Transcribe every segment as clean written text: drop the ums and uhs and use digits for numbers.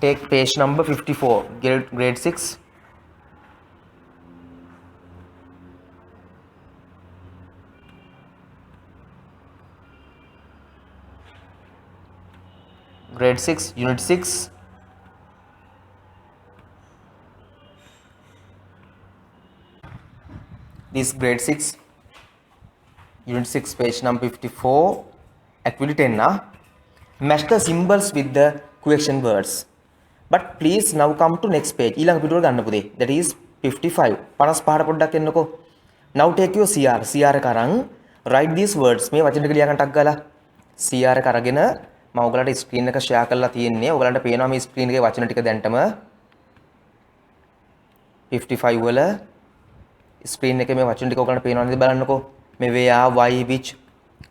Take page number 54, grade 6. Grade 6, unit 6. This grade 6, unit 6, page number 54, activity 10. Match the symbols with the question words. But please now come to next page. ඊළඟ පිටුවට ගන්න පුතේ. That is 55. 55ට පොඩ්ඩක් එන්නකෝ. Now take your CR. CR එක අරන් write these words. මේ වචන ටික ලියා ගන්න ටක් ගාලා. CR එක අරගෙන මම ඔයගලට ස්ක්‍රීන් එක ෂෙයා කරලා තියෙන්නේ. ඔයගලන්ට පේනවා මේ ස්ක්‍රීන් එකේ වචන ටික දැන්ටම 55 වල ස්ක්‍රීන් එකේ මේ වචන ටික ඔයගලන්ට පේනවා නේද බලන්නකෝ. මේ where, why, which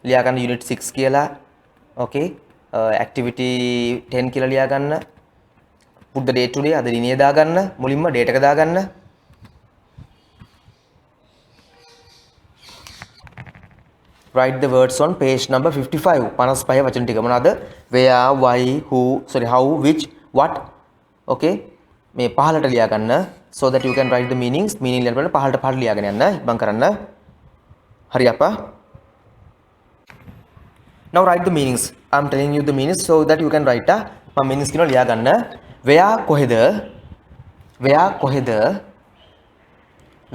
ලියා ගන්න unit 6 කියලා. Okay. Activity 10 කියලා ලියා ගන්න. Put the date today, අද දිනේ දාගන්න. මුලින්ම date එක දාගන්න. Write the words on page number 55. 55 වචන ටික මොනවාද? Where, why, who, sorry, how, which, what. Okay. මේ පහලට ලියා ගන්න. So that you can write the meanings. Meaning ලියන්න බලන්න පහලට ලියාගෙන යන්න. ඉබ්බන් කරන්න. හරි අප්පා. Now write the meanings. I'm telling you the meanings so that you can write. මම meanings කියනවා ලියා ගන්න. Where කොහෙද? Where කොහෙද?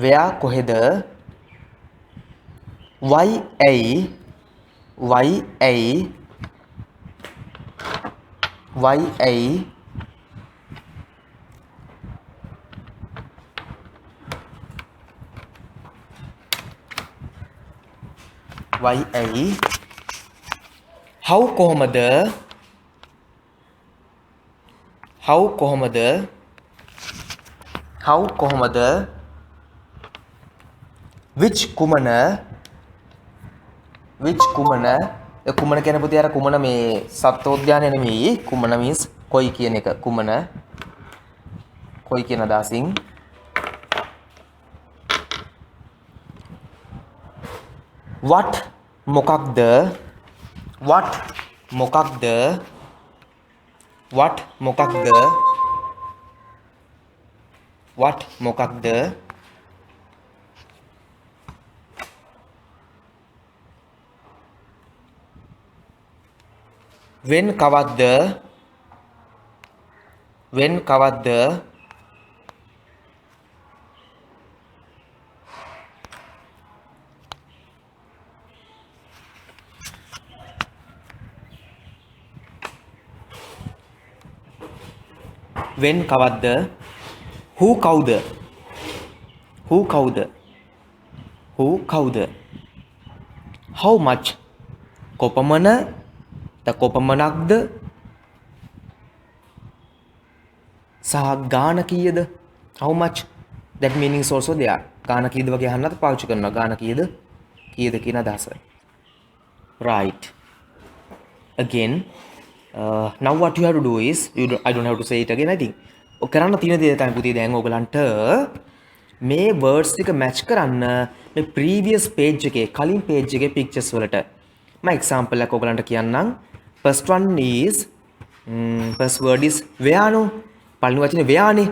Where කොහෙද? Why a? Why a? Why a? Why a? How කොහමද? How කොහමද? How කොහමද? Which කුමන? Which කුමන? කුමන කියන පුතේ අර කුමන මේ සත්වෝද්‍යානය නෙමෙයි. කුමන means කොයි කියන එක. කුමන කොයි කියන අදහසින්. What මොකක්ද? What මොකක්ද? What මොකක්ද? What මොකක්ද? When කවද්ද? When කවද්ද? When කවද්ද? Who කවුද? Who කවුද? Who කවුද? How much? කොපමණ? කොපමණක්ද? සහ ගාන කීයද? How much? That meaning is also there. ගාන කීයද වගේ අහන්නත් පාවිච්චි කරනවා. ගාන කීයද? කීයද කියන අදහස. Right. Again, now what you have to do is, I don't have to say it again, I think. කරන්න තියෙන දේ තමයි පුතේ දැන් ඔයගලන්ට මේ words ටික match කරන්න මේ previous page එකේ කලින් page එකේ pictures වලට. මම example එකක් ඔයගලන්ට කියන්නම්. First one is first word is where no. පළවෙනි වචනේ where නේ.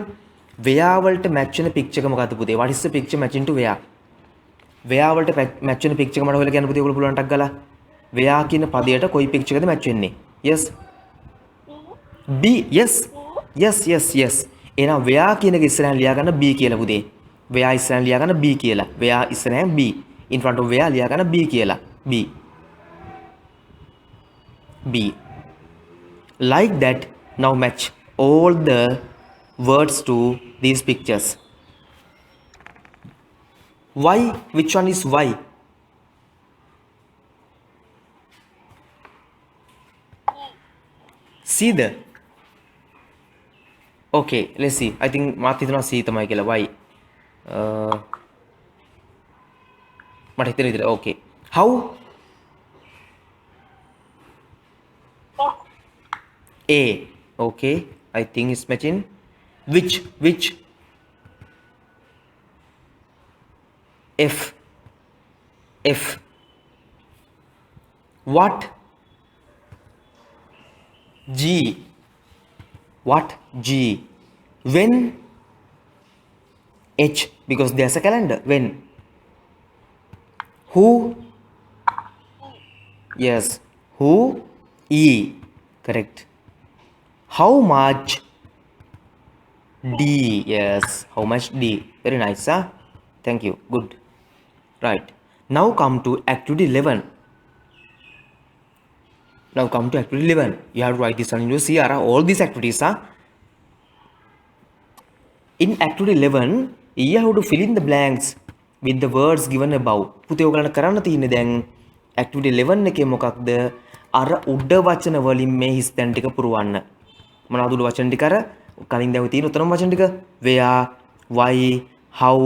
where වලට match වෙන picture එක මොකද්ද පුතේ? What is the picture matching to where? where වලට match වෙන picture එක මට හොයලා කියන්න පුතේ ඔයගොල්ලෝ පුළුවන් ටක් ගාලා. where කියන පදයට කොයි picture එකද match වෙන්නේ? Yes. B. Yes. Yes, yes, yes. එහෙනම් where කියන එක ඉස්සරහින් ලියා ගන්න B කියලා පුතේ. where ඉස්සරහින් ලියා ගන්න B කියලා. where ඉස්සරහින් B. in front of where ලියා ගන්න B කියලා. B. B. Like that, now match all the words to these pictures. Why? Which one is why? See the. Okay, let's see. I think මාත් හිතනවා C තමයි කියලා. Why? මට හිතෙන විදිහට. Okay. How? A. Okay. I think it's matching. Which? F. What? G. What? G. When? H, because there's a calendar. When? Who? Yes. Who? E. Correct. How much? D. Yes. How much? D. Very nice, huh? Thank you. Good. Right. Now come to activity 11. Now come to activity 11. You have to write this on your CR. All these activities are. In activity 11, you have to fill in the blanks with the words given above. පුතේ ඔයගලන්ට කරන්න තියෙන්නේ දැන් activity 11 එකේ මොකක්ද? අර උඩ වචන වලින් මේ හිස් තැන් ටික පුරවන්න. මොනවද උඩ වචන ටික? අර කලින් දැන් තියෙන උතරම වචන ටික. where, why, how,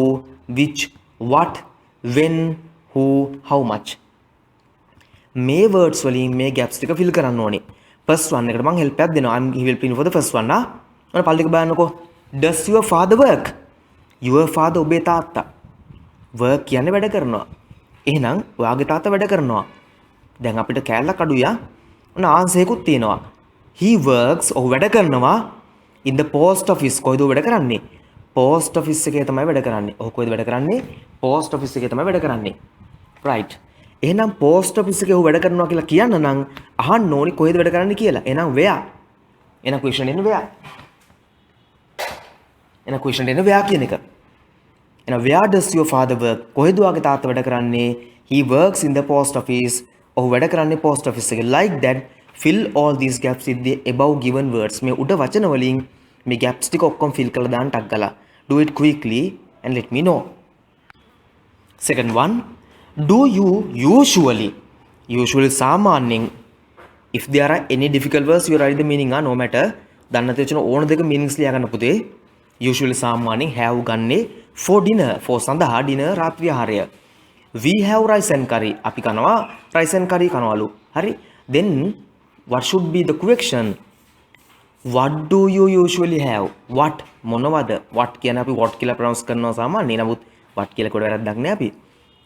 which, what, when, who, how much. මේ words වලින් මේ gaps ටික fill කරන්න ඕනේ. first one එකට මම help එකක් දෙනවා. he will pin for the first one නා. ඔන්න පල්ලෙක බලන්නකෝ. Does your father work? Your father ඔබේ තාත්තා. work කියන්නේ වැඩ කරනවා. එහෙනම් ඔයාගේ තාත්තා වැඩ කරනවා. දැන් අපිට කෑල්ලක් අඩුයියා. ඔන්න ආන්සර් එකකුත් තියෙනවා. He works ඔහු වැඩ කරනවා in the post office. කොයිද වැඩ කරන්නේ? post office එකේ තමයි වැඩ කරන්නේ. ඔහු කොයිද වැඩ කරන්නේ? post office එකේ තමයි වැඩ කරන්නේ. right. එහෙනම් post office එකේ ඔහු වැඩ කරනවා කියලා කියන්න නම් අහන්න ඕනි කොහෙද වැඩ කරන්නේ කියලා. එහෙනම් where? එහෙනම් question එන්නේ where? එන question එන where කියන එක. එන where does your father work? කොහෙද ඔයාගේ තාත්තා වැඩ කරන්නේ? He works in the post office. ඔහු වැඩ කරන්නේ post office එකේ. Like that, fill all these gaps with the above given words. මේ උඩ වචන වලින් මේ gaps ටික ඔක්කොම fill කරලා දාන්න ටක් ගාලා. Do it quickly and let me know. Second one, do you usually සාමාන්‍යයෙන් if there are any difficult words you write the meaning no matter. දන්න තේචන ඕන දෙක meanings ලියා ගන්න පුතේ. usually සාමාන්‍යයෙන් have ගන්නේ for dinner, for සඳහා dinner රාත්‍රී ආහාරය. we have rice and curry. අපි කනවා rice and curry කනවලු. හරි. then what should be the question? what do you usually have? what මොනවද? what කියන අපි what කියලා pronounce කරනවා සාමාන්‍යයෙන්. නමුත් what කියලා කොට වැරද්දක් නෑ අපි.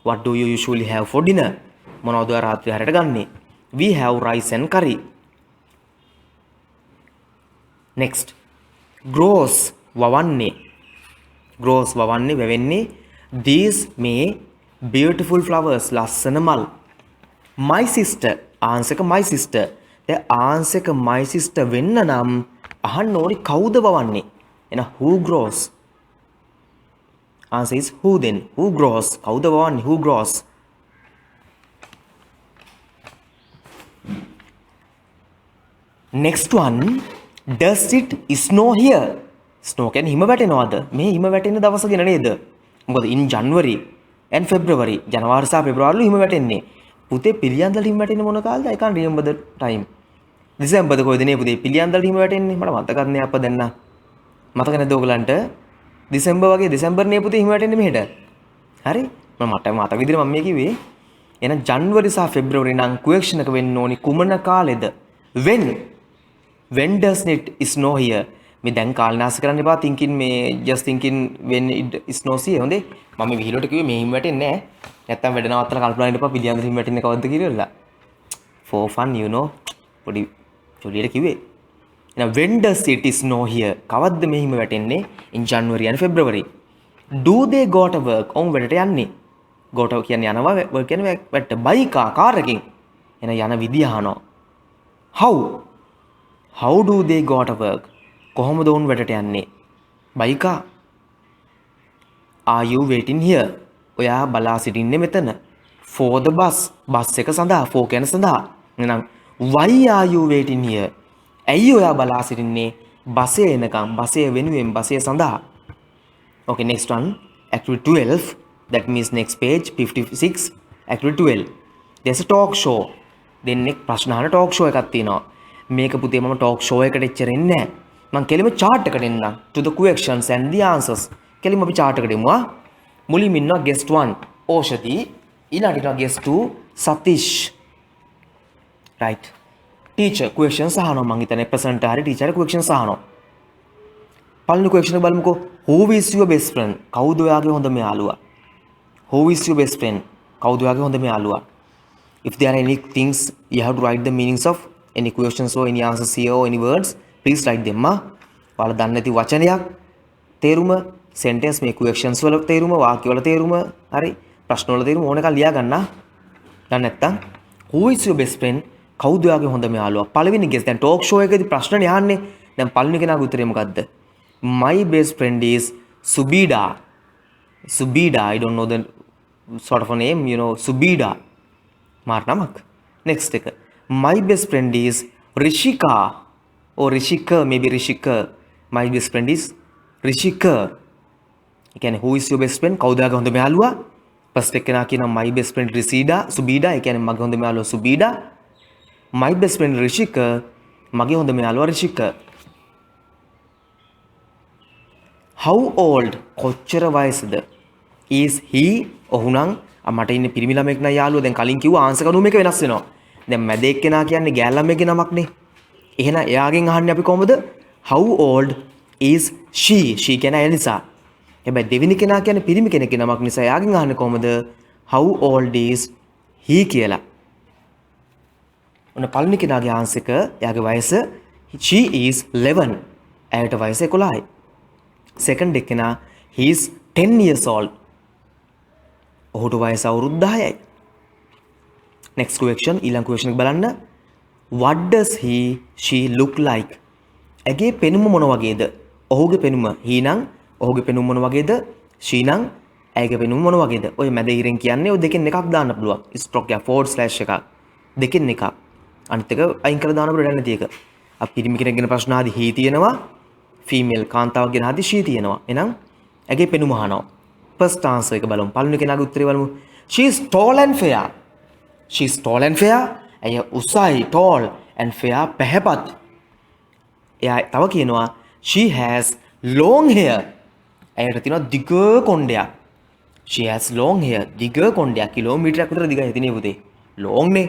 what do you usually have for dinner? මොනවද රාත්‍රී ආහාරයට ගන්නෙ? we have rice and curry. next, grows වවන්නේ. grows වවන්නේ වැවෙන්නේ. these මේ beautiful flowers ලස්සන මල්. my sister answer එක my sister. දැන් answer එක my sister වෙන්න නම් අහන්න ඕනි කවුද වවන්නේ? එහෙනම් who grows? answer is who then. who grows? කවුද වවන්නේ? who grows? next one, does it snow here? snow කියන්නේ හිම වැටෙනවද? මේ හිම වැටෙන දවස ගැන නේද? මොකද in January and February, ජනවාරි සහ පෙබරවාරි හිම වැටෙන්නේ. පුතේ පිළියන්දල හිම වැටෙන්නේ මොන කාලෙද? I can't remember the time. දෙසැම්බර්ද කොයිද නේ පුතේ පිළියන්දල හිම වැටෙන්නේ? මට මතකත් නෑ අප්පා දැන් නා. මතක නැද්ද ඔයගලන්ට? දෙසැම්බර් වගේ දෙසැම්බර් නේ පුතේ හිම වැටෙන්නේ මෙහෙට. හරි? මට මතක විදිහට මම මේ කිව්වේ. එහෙනම් ජනවාරි සහ පෙබරවාරි නම් question එක වෙන්න ඕනි කුමන කාලෙද? when does it snow here? මේ දැන් කාලනාශ කරන්න එපා thinking මේ just thinking when it snows here. හොඳේ මම මේ විහිළුවට කිව්වේ මේ හිම වැටෙන්නේ නැහැ. නැත්තම් වැඩ නවත්තලා කල්පනා කරන්න එපා පිළියන්දල හිම වැටෙන්නේ කවද්ද කියලා. for fun you know. පොඩි චොලියට කිව්වේ. එහෙනම් when does it snow here? කවද්ද මේ හිම වැටෙන්නේ? in January and February. do they go to work? ඔවුන් වැඩට යන්නේ. go to කියන්නේ යනවා, work කියන්නේ වැඩට. by car කාර් එකකින්. එහෙනම් යන විදිය අහනවා. how do they go to work? කොහොමද ඔවුන් වැඩට යන්නේ? by car. are you waiting here? ඔයා බලා සිටින්නේ මෙතන. for the bus. බස් එක සඳහා. for කියන්නේ සඳහා. එහෙනම් why are you waiting here? ඇයි ඔයා බලා සිටින්නේ බසය එනකම්? බසය වෙනුවෙන්, බසය සඳහා. okay, next one, activity 12. that means next page 56. activity 12. there's a talk show. then next ප්‍රශ්න අහන talk show එකක් තියෙනවා. මේක පුතේ මම talk show එකට එච්චර එන්නේ නැහැ. මම කෙලිම chart එකට එන්නම් to the questions and the answers. කෙලිම අපි chart එකට එමුවා. මුලින්ම ඉන්නවා guest 1 ඕෂති, ඊළඟට ඉන්නවා guest 2 සතිෂ්. right. teacher questions අහනවා. මම හිතන්නේ present හරි teacher questions අහනවා. පළවෙනි question එක බලමුකෝ. who is your best friend? කවුද ඔයාගේ හොඳම යාළුවා? who is your best friend? කවුද ඔයාගේ හොඳම යාළුවා? if there are any things you have to write the meanings of any questions or any answers here or any words, please write them. ඔයාලා දන්නේ නැති වචනයක් තේරුම sentence මේ questions වල තේරුම වාක්‍ය වල තේරුම හරි ප්‍රශ්න වල තේරුම ඕන එකක් ලියා ගන්න. දැන් නැත්තම් who is your best friend? කවුද ඔයාගේ හොඳම යාළුවා? පළවෙනි guess. දැන් talk show එකේදී ප්‍රශ්නනේ අහන්නේ. දැන් පළවෙනි කෙනාගේ උත්තරේ මොකද්ද? My best friend is Subida. Subida, I don't know the sort of a name, you know, Subida. මාර නමක්. Next එක. My best friend is Rishika. Or Rishika, maybe Rishika. My best friend is Rishika. ඒ කියන්නේ who is your best friend? කවුද ඔයාගේ හොඳම යාළුවා? First එක කෙනා කියනවා my best friend Risida, Subida. ඒ කියන්නේ මගේ හොඳම යාළුවා Subida. My best friend Rishika. මගේ හොඳම යාළුවා Rishika. How old? කොච්චර වයසද? Is he? ඔහු නම් මට ඉන්නේ පිරිමි ළමෙක් නෑ යාළුවා. දැන් කලින් කිව්වා ආන්සර් කරුම එක වෙනස් වෙනවා. දැන් මැද එක්කෙනා කියන්නේ ගෑල් ළමෙක්ගේ නමක්නේ. එහෙනම් එයාගෙන් අහන්නේ අපි කොහොමද? How old is she? She කියන්නේ ඇය නිසා. හැබැයි දෙවෙනි කෙනා කියන්නේ පිරිමි කෙනෙක්ගේ නමක් නිසා එයාගෙන් අහන්නේ කොහොමද? How old is he කියලා. ඔන්න පළවෙනි කෙනාගේ ආන්සර් එක එයාගේ වයස she is 11. ඇයට වයස 11යි. second එකනා he is 10 years old. ඔහුට වයස අවුරුදු 10යි. next question ඊළඟ question එක බලන්න. what does she look like? ඇගේ පෙනුම මොන වගේද? ඔහුගේ පෙනුම he නම් ඔහුගේ පෙනුම මොන වගේද? she නම් ඇගේ පෙනුම මොන වගේද? ඔය මැද ඉරෙන් කියන්නේ ඔය දෙකෙන් එකක් දාන්න පුළුවන්. stroke එක forward slash එකක්. දෙකෙන් එකක්. අනිත් එක අයින් කරලා දාන්න පුළුවන් නැති එක. අපි පිරිමි කෙනෙක්ගෙන ප්‍රශ්න ආදී he තියෙනවා. female කාන්තාවක් ගැන ආදී she තියෙනවා. එහෙනම් ඇගේ පෙනුම අහනවා. first answer එක බලමු. පළවෙනි කෙනාගේ උත්තරේ බලමු. she is tall and fair. she is tall and fair. ඇය උසයි tall and fair පැහැපත්. එයා තව කියනවා she has long hair. ඇයට තියෙනවා දිග කොණ්ඩයක්. she has long hair. දිග කොණ්ඩයක් කිලෝමීටරයක් විතර දිගයි හිතන්නේ පුතේ. long නේ.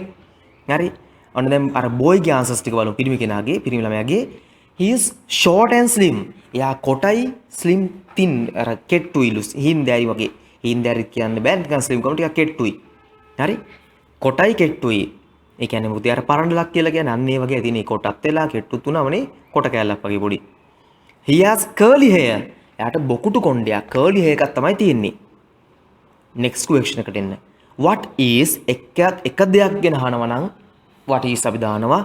හරි. ඔන්න දැන් අර boy ගේ answers ටික බලමු. පිරිමි කෙනාගේ පිරිමි ළමයාගේ he is short and slim. එයා කොටයි slim thin අර කෙට්ටුයිලු හින්දෑරි වගේ. හින්දෑරි කියන්න බෑ නිකන් slim කම ටිකක් කෙට්ටුයි. හරි. කොටයි කෙට්ටුයි. ඒ කියන්නේ මුතේ අර පරණලක් කියලා කියන්නේ අන්න ඒ වගේ තියෙන කොටත් වෙලා කෙට්ටුත් තුනමනේ කොට කැලලක් වගේ පොඩි. he has curly hair. එයාට බොකුටු කොණ්ඩයක් curly hair එකක් තමයි තියෙන්නේ. next question එකට එන්න. what is එක දෙයක් ගැන අහනවා නම් what is අපි දානවා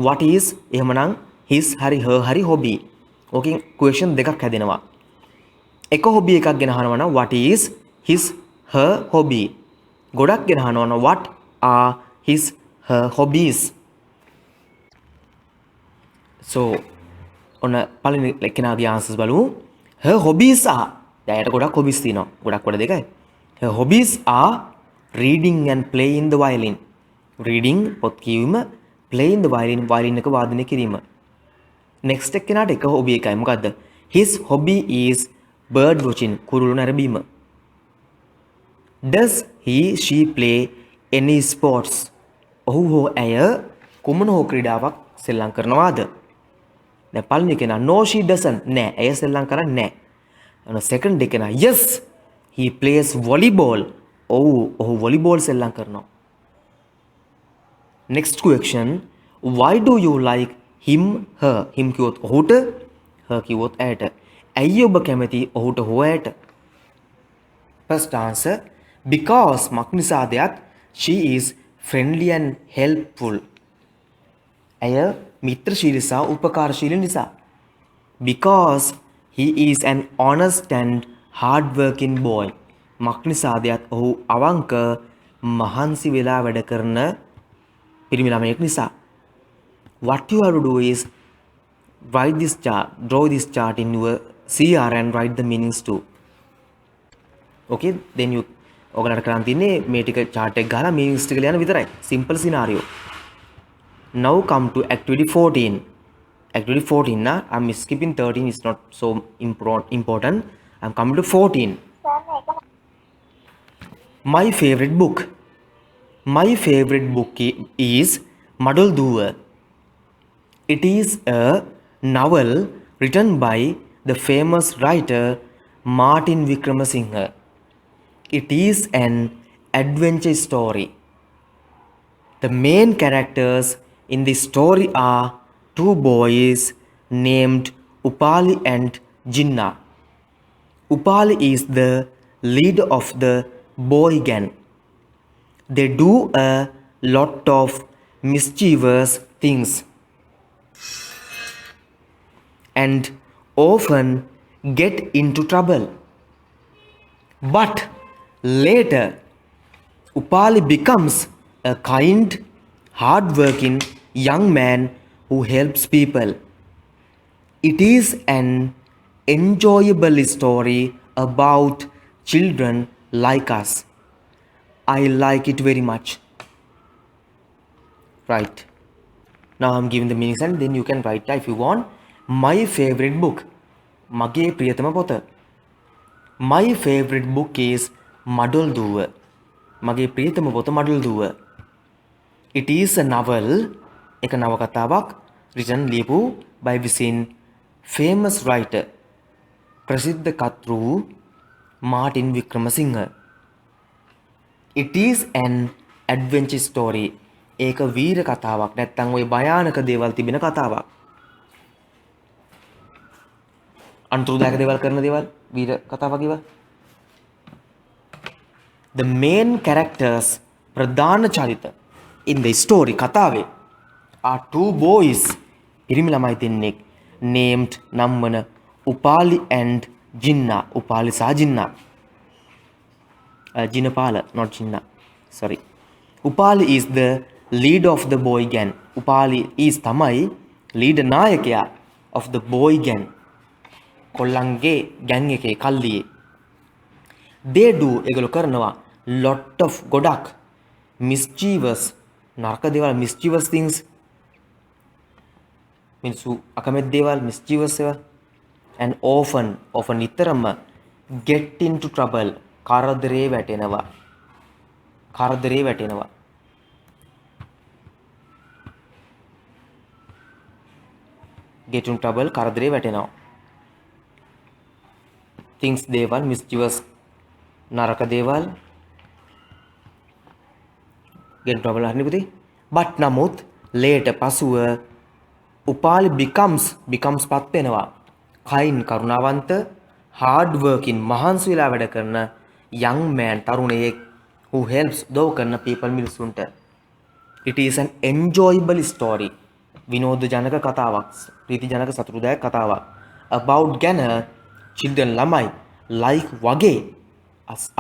what is එහෙමනම් his හරි her හරි hobby. ඕකෙන් question දෙකක් හැදෙනවා. එක hobby එකක් ගැන අහනවා නම් what is his her hobby. ගොඩක් ගැන අහනවා නම් what are his her hobbies. so ඔන්න පළවෙනි කෙනාගේ answers බලමු. her hobbies are දැයට ගොඩක් hobbies තියෙනවා. ගොඩක් වල දෙකයි. her hobbies are reading and playing the violin. reading පොත් කියවීම playing the violin violin එක වාදනය කිරීම. next එක කෙනාට එක hobby එකයි. මොකද්ද? his hobby is bird watching කුරුළු නැරඹීම. does she play any sports? ඔහු හෝ ඇය කුමන හෝ ක්‍රීඩාවක් සෙල්ලම් කරනවාද? දැන් පළවෙනි කෙනා no she doesn't නෑ ඇය සෙල්ලම් කරන්නේ නෑ. අන second එක කෙනා yes he plays volleyball. ඔහු volleyball සෙල්ලම් කරනවා. next question why do you like him her? him කිව්වොත් ඔහුට her කිව්වොත් ඇයට. ඇයි ඔබ කැමති ඔහුට හෝ ඇයට? first answer because මක් නිසාදයක් she is friendly and helpful. ඇය මිත්‍රශීලී සහ උපකාරශීලී නිසා. because he is an honest and hard working boy. මක් නිසාදයක් ඔහු අවංක මහන්සි වෙලා වැඩ කරන පිරිමි ළමයෙක් නිසා. what you have to do is write this chart, draw this chart in your CR and write the meanings too. okay then you ඔයගලට කරන් තියන්නේ මේ ටික chart එක ගහලා meanings ටික ලියන්න විතරයි. simple scenario. now come to activity 14. activity 14 na I'm skipping 13, it's not so important. I'm coming to 14. my favorite book. my favorite book is Madol Duwa. it is a novel written by the famous writer Martin Wickramasinghe. it is an adventure story. the main characters in this story are two boys named Upali and Jinnah. Upali is the leader of the boy gang. They do a lot of mischievous things and often get into trouble. But later, Upali becomes a kind, hard-working young man who helps people. It is an enjoyable story about children like us. I like it very much. Right. Now I'm giving the meanings and then you can write if you want. My favorite book. Mage Priyatama Pota. My favorite book is Madul Duwa. Mage Priyatama Pota Madul Duwa. It is a novel, එක නවකතාවක් written ලියපු by විසින් famous writer ප්‍රසිද්ධ කර්තෘ Martin Wickramasinghe. It is an adventure story. ඒක වීර කතාවක් නැත්නම් ওই භයානක දේවල් තිබෙන කතාවක්. අන්තර්දායක දේවල් කරන දේවල් වීර කතාවක් කිව්වා. The main characters ප්‍රධාන චරිත in the story කතාවේ are two boys පිරිමි ළමයි දෙන්නෙක් named නම් වන Upali and Jinnah. Upali සහ Jinnah. Jinnapala, not Jinnah. Sorry. Upali is the leader of the boy gang. Upali is තමයි leader නායකයා of the boy gang. කොල්ලන්ගේ gang එකේ කල්ලියේ. They do ඒගොල්ලෝ කරනවා lot of ගොඩක් mischievous නරක දේවල් mischievous things මිනිස්සු අකමැති දේවල් mischievous ඒවා and often නිතරම get into trouble කරදරේ වැටෙනවා get into trouble කරදරේ වැටෙනවා things දේවල් mischievous නරක දේවල් get into trouble හරිනේ පුතේ but නමුත් later පසුව Upali becomes පත් වෙනවා kind කරුණාවන්ත hard working මහන්සි වෙලා වැඩ කරන young man තරුණයෙක් who helps උදව් කරන people මිනිසුන්ට. It is an enjoyable story. විනෝද ජනක කතාවක් ප්‍රීති ජනක සතුටුදායක කතාවක් about ගැන children ළමයි like වගේ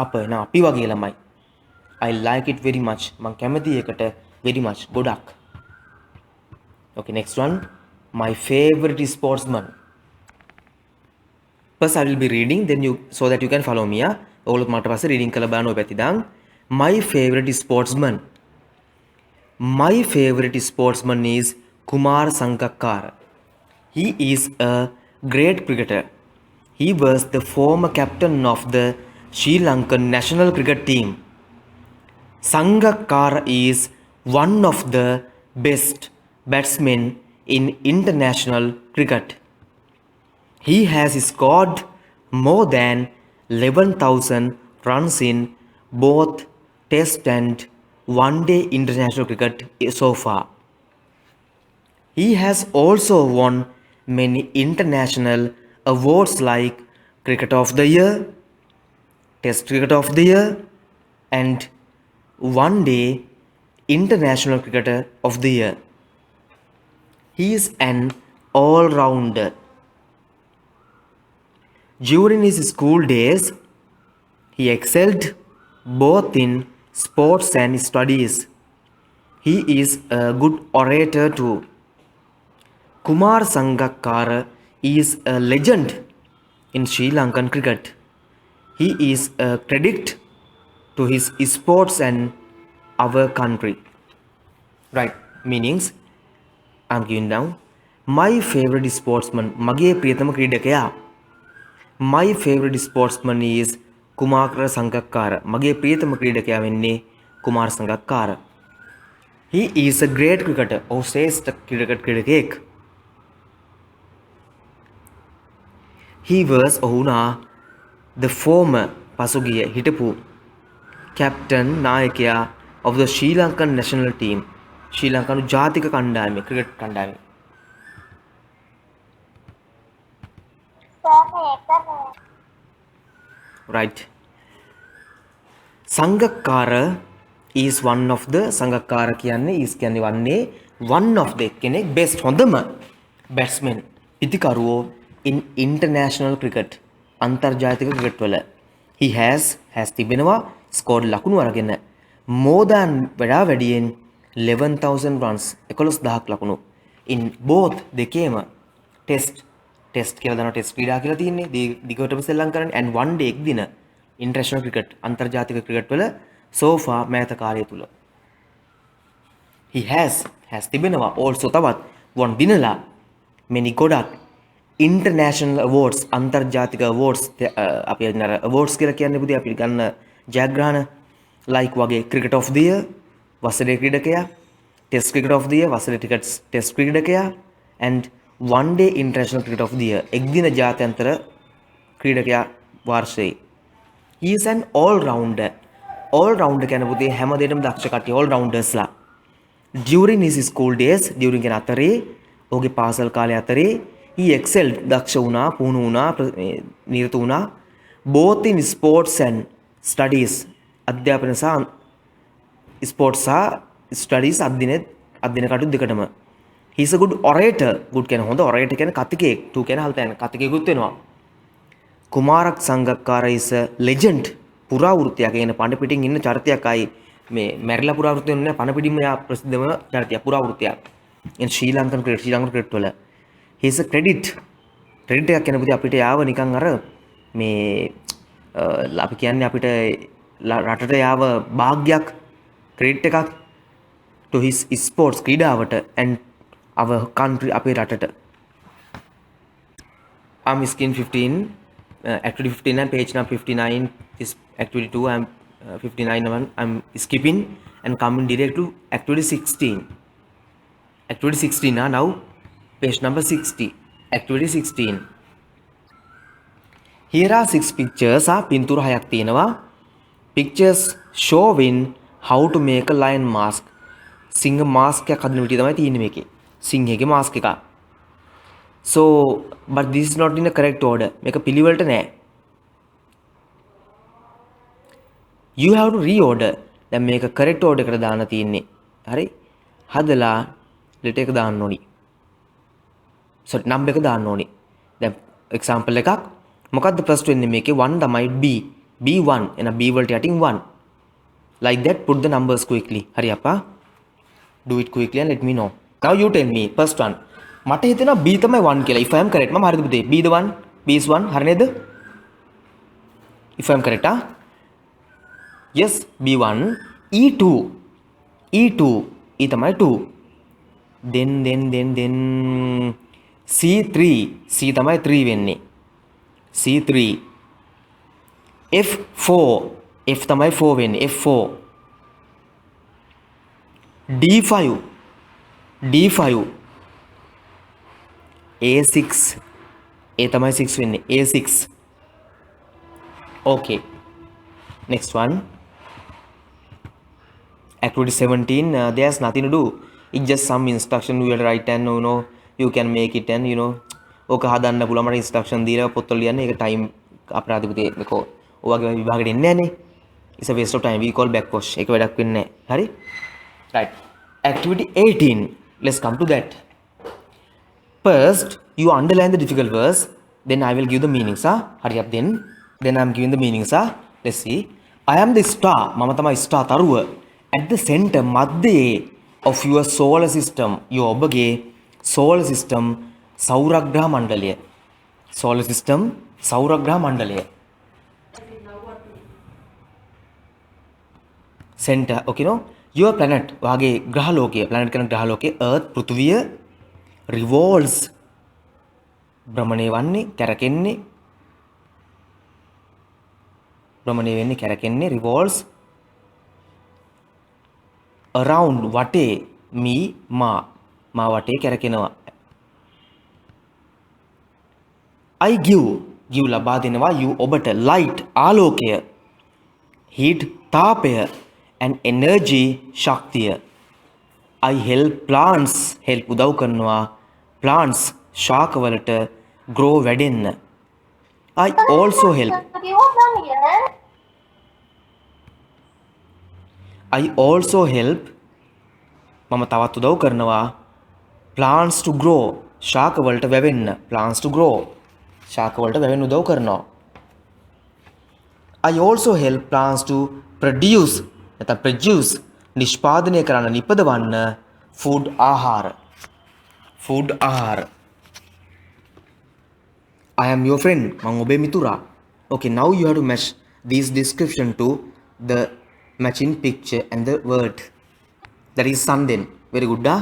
අප නා අපි වගේ ළමයි. I like it very much. මම කැමති එකට very much ගොඩක්. Okay, next one. My favorite sportsman. First I will be reading then you so that you can follow me. ඔයගොල්ලෝ මට පස්සේ reading කරලා බලන්න ඔය පැති දාන්න. My favorite sportsman. My favorite sportsman is Kumar Sangakkara. He is a great cricketer. He was the former captain of the Sri Lankan national cricket team. Sangakkara is one of the best batsmen in international cricket. He has scored more than 11,000 runs in both Test and one-day international cricket so far. He has also won many international awards like Cricket of the Year, Test Cricket of the Year, and One-Day International Cricketer of the Year. He is an all-rounder. During his school days, he excelled both in sports and studies. He is a good orator too. Kumar Sangakkara is a legend in Sri Lankan cricket. He is a credit to his sports and our country. Right, meanings I'm giving down. My favorite sportsman, මගේ ප්‍රියතම ක්‍රීඩකයා. My favorite sportsman is Kumar Sangakkara. මගේ ප්‍රියතම ක්‍රීඩකයා වෙන්නේ Kumar Sangakkara. He is a great cricketer. ඔහු ශ්‍රේෂ්ඨ ක්‍රීඩකයෙක්. He was ඔහුනා the former පසුගිය හිටපු captain නායකයා of the Sri Lankan national team. ශ්‍රී ලංකානු ජාතික කණ්ඩායමේ ක්‍රිකට් කණ්ඩායමේ. right. සංගක්කාර is one of the සංගක්කාර කියන්නේ is කියන්නේ වන්නේ one of the කෙනෙක් best හොඳම batsman පිතිකරුවෝ in international cricket අන්තර්ජාතික ක්‍රිකට් වල he has තිබෙනවා scored ලකුණු අරගෙන more than වඩා වැඩියෙන් 11000 runs 11000ක් ලකුණු in both දෙකේම ටෙස්ට් කියලා දානවා ටෙස්ට් ක්‍රීඩා කියලා තියෙන්නේ දිගටම සෙල්ලම් කරන්නේ and one day එක් දින ඉන්ටර්නැෂනල් ක්‍රිකට් අන්තර්ජාතික ක්‍රිකට් වල so far මෑත කාලය තුල he has තිබෙනවා also තවත් won දිනලා many ගොඩක් international awards අන්තර්ජාතික awards අපි අර awards කියලා කියන්නේ පුතේ අපි ගන්න ජයග්‍රහණ like වගේ cricket of the year වසරේ ක්‍රීඩකයා test cricket of the year වසරේ test ක්‍රීඩකයා and one day international cricket of the year එක් දින ජාත්‍යන්තර ක්‍රීඩකයා වර්ෂයේ he is an all rounder කියන පුතේ හැම දෙයකම දක්ෂ කට්ටිය all rounders ලා during his school days during කියන අතරේ ඔහුගේ පාසල් කාලය අතරේ he excelled දක්ෂ වුණා පුහුණු වුණා නිරත වුණා both in sports and studies අධ්‍යාපන සහ sports සහ studies අධ්‍යයන කටයුතු දෙකටම he is a good orator good කියන හොඳ orator කියන කතිකයෙක් to කියන හල්තයන් කතිකයෙකුත් වෙනවා කුමාරක් සංගක්කාර is a legend පුරාවෘත්තයක් කියන පඬ පිටින් ඉන්න චරිතයක් ආයි මේ මැරිලා පුරාවෘත්තය නෙවෙයි පඬ පිටින්ම යා ප්‍රසිද්ධම චරිතයක් පුරාවෘත්තයක් in ශ්‍රී ලංකන් ක්‍රිකට් වල he is a credit එකක් කියන පුතේ අපිට යාව නිකන් අර මේ අපි කියන්නේ අපිට රටට යාව භාග්යක් ක්‍රෙඩිට් එකක් to his sports ක්‍රීඩාවට and our country අපේ රටට I'm skin 15 activity 59 page number 59 is activity 2 I'm 59 I'm skipping and coming direct to activity 16 now page number 60 activity 16 here are 6 pictures පින්තූර හයක් තියෙනවා pictures showing how to make a lion mask සිංහ mask එකක් හදන විදිය තමයි තියෙන්නේ මේකේ සිංහගේ mask එක so but this is not in a correct order මේක පිළිවෙලට නෑ you have to reorder දැන් මේක correct order එකට දාන්න තියෙන්නේ හරි හදලා letter එක දාන්න ඕනි so number එක දාන්න ඕනි දැන් example එකක් මොකද්ද first වෙන්නේ මේකේ 1 තමයි b1 එන b වලට යටින් 1 like that put the numbers quickly hurry up do it quickly and let me know now you tell me first one මට හිතෙනවා b තමයි 1 කියලා if I am correct මම හරිද පුතේ b the 1 b is 1 හරි නේද if I am correct yes b1 e2 e තමයි 2 then c3 c තමයි 3 වෙන්නේ c3 f4 f තමයි 4 වෙන්නේ f4 d5 a6 a තමයි 6 වෙන්නේ a6 okay next one activity 17 there's nothing to do it's just some instruction you will write and you can make it and ඕක හදන්න පුළුවන් මට instruction දීලා පොත්වල ලියන්න ඒක time අපරාධ පුතේ මේකෝ ඔයගේ විභාගෙට එන්නේ නැහනේ it's a waste of time we call back wash ඒක වැඩක් වෙන්නේ නැහැ හරි right activity 18 let's come to that first you underline the difficult words then I will give the meanings hurry up then I'm giving the meanings let's see I am the star මම තමයි star තරුව at the center මැදේ of your solar system your ඔබගේ solar system සෞරග්‍රහ මණ්ඩලය solar system සෞරග්‍රහ මණ්ඩලය center okay no your planet වාගේ ග්‍රහ ලෝකය planet කියන ග්‍රහ ලෝකයේ earth පෘථිවිය revolves භ්‍රමණය වන්නේ කැරකෙන්නේ revolves around වටේ me මා වටේ කැරකෙනවා I give ලබා දෙනවා you ඔබට light ආලෝකය heat තාපය and energy ශක්තිය I help plants help උදව් කරනවා plants ශාකවලට grow වැඩෙන්න I also help. I also help. මම තවත් උදව් කරනවා. Plants to grow. ශාක වලට වැවෙන්න. Plants to grow. ශාක වලට වැවෙන්න උදව් කරනවා. I also help plants to produce. නැත්නම් produce. නිෂ්පාදනය කරන්න නිපදවන්න food ආහාර. Food ආහාර. I am your friend. මං ඔබේ මිතුරා. Okay, now you have to match this description to the matching picture and the word. That is sun then. Very good, da?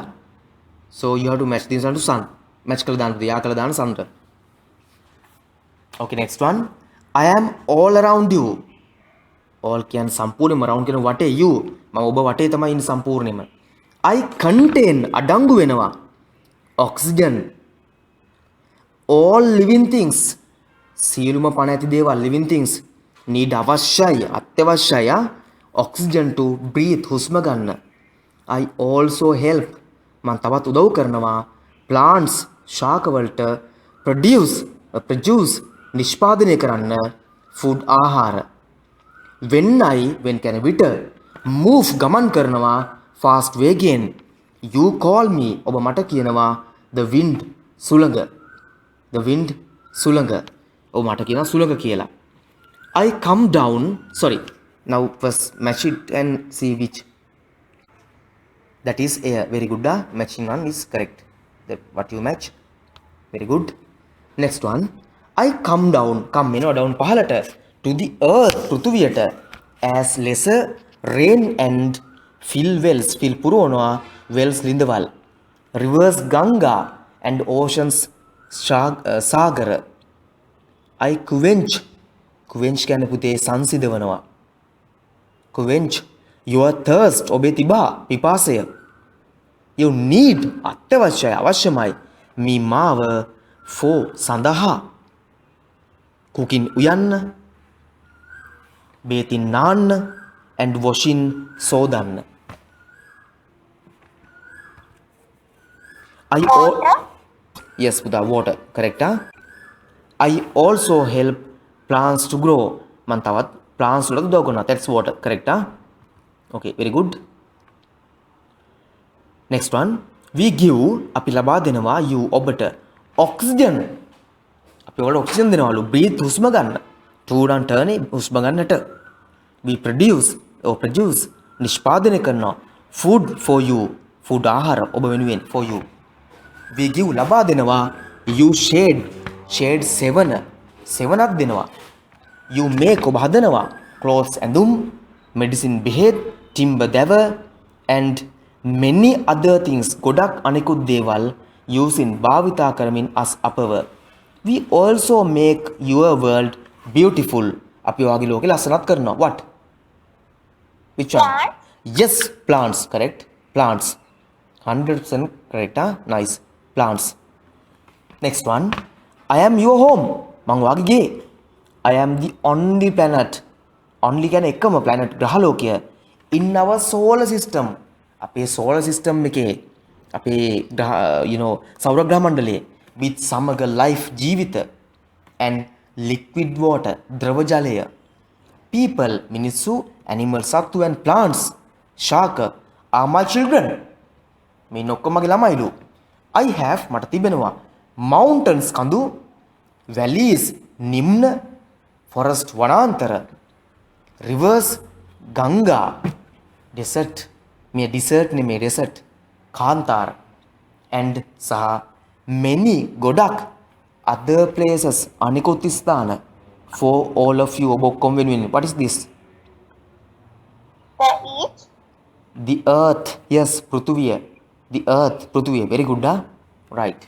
So you have to match this one to sun. Match කළ දාන්න යා කළ දාන්න සන්ට. Okay, next one. I am all around you. All කියන්නේ සම්පූර්ණයෙන්ම around කියන වටේ you. මම ඔබ වටේ තමයි ඉන්නේ සම්පූර්ණයෙන්ම. I contain අඩංගු වෙනවා. Oxygen. All living things. සියලුම පණ ඇති දේවල් living things need අවශ්‍යයි අත්‍යවශ්‍යයි oxygen to breathe හුස්ම ගන්න. I also help මම තවත් උදව් කරනවා plants ශාක වලට produce නිෂ්පාදනය කරන්න food ආහාර. when කියන්නේ විට move ගමන් කරනවා fast වේගයෙන්. you call me ඔබ මට කියනවා the wind සුළඟ. the wind සුළඟ. ඔබ මට කියනවා සුළඟ කියලා. I come down. Sorry. Now first match it and see which. That is air. Very good. Matching one is correct. That what you match. Very good. Next one. I come down. Come down පහළට to the earth. පෘථුවියට as lesser rain and fill wells. Fill පුරවනවා wells ලිඳවල්. Rivers Ganga and oceans Sagara. I quench කියන්නේ පුතේ සංසිඳවනවා. quench your thirst ඔබේ පිපාසය. you need අත්‍යවශ්‍යයි අවශ්‍යමයි me මාව for සඳහා. cooking උයන්න. bathing නාන්න and washing සෝදන්න. Yes පුතා water correct. I also help plants to grow. මම තවත් plants වලට උදව් කරනවා. That's water. Correct? Okay, very good. Next one. We give අපි ලබා දෙනවා you ඔබට oxygen. අපි ඔයාලට oxygen දෙනවලු. breathe හුස්ම ගන්න. to and turn හුස්ම ගන්නට. We produce නිෂ්පාදනය කරනවා food for you. food ආහාර ඔබ වෙනුවෙන් for you. We give ලබා දෙනවා you shade සෙවණක් දෙනවා. you make ඔබ හදනවා clothes ඇඳුම් medicine බෙහෙත් timber දැව and many other things ගොඩක් අනෙකුත් දේවල් using භාවිතා කරමින් අපව. we also make your world beautiful. අපි ඔයාගේ ලෝකෙ ලස්සනත් කරනවා. what? which one? yes, plants. correct. plants 100% correct. nice. plants. next one. I am your home. මං ඔයාගේ ගේ. I am the only planet. only කියන්නේ එකම planet ග්‍රහලෝකය in our solar system. අපේ solar system එකේ අපේ සෞර ග්‍රහ මණ්ඩලයේ with සමග life ජීවිත and liquid water ද්‍රව ජලය. people මිනිස්සු animals සත්තු and plants ශාක are my children. මේ ඔක්කොම මගේ ළමයිලු. I have මට තිබෙනවා mountains කඳු valleys නිම්න forest වනාන්තර rivers ගංගා desert මේ desert නෙමේ desert කාන්තාර and සහ many ගොඩක් other places අනිකුත් ස්ථාන for all of you ඔබ ඔක්කොම වෙනුවෙන්. what is this? the earth. yes, පෘථුවිය. the earth පෘථුවිය. very good. right.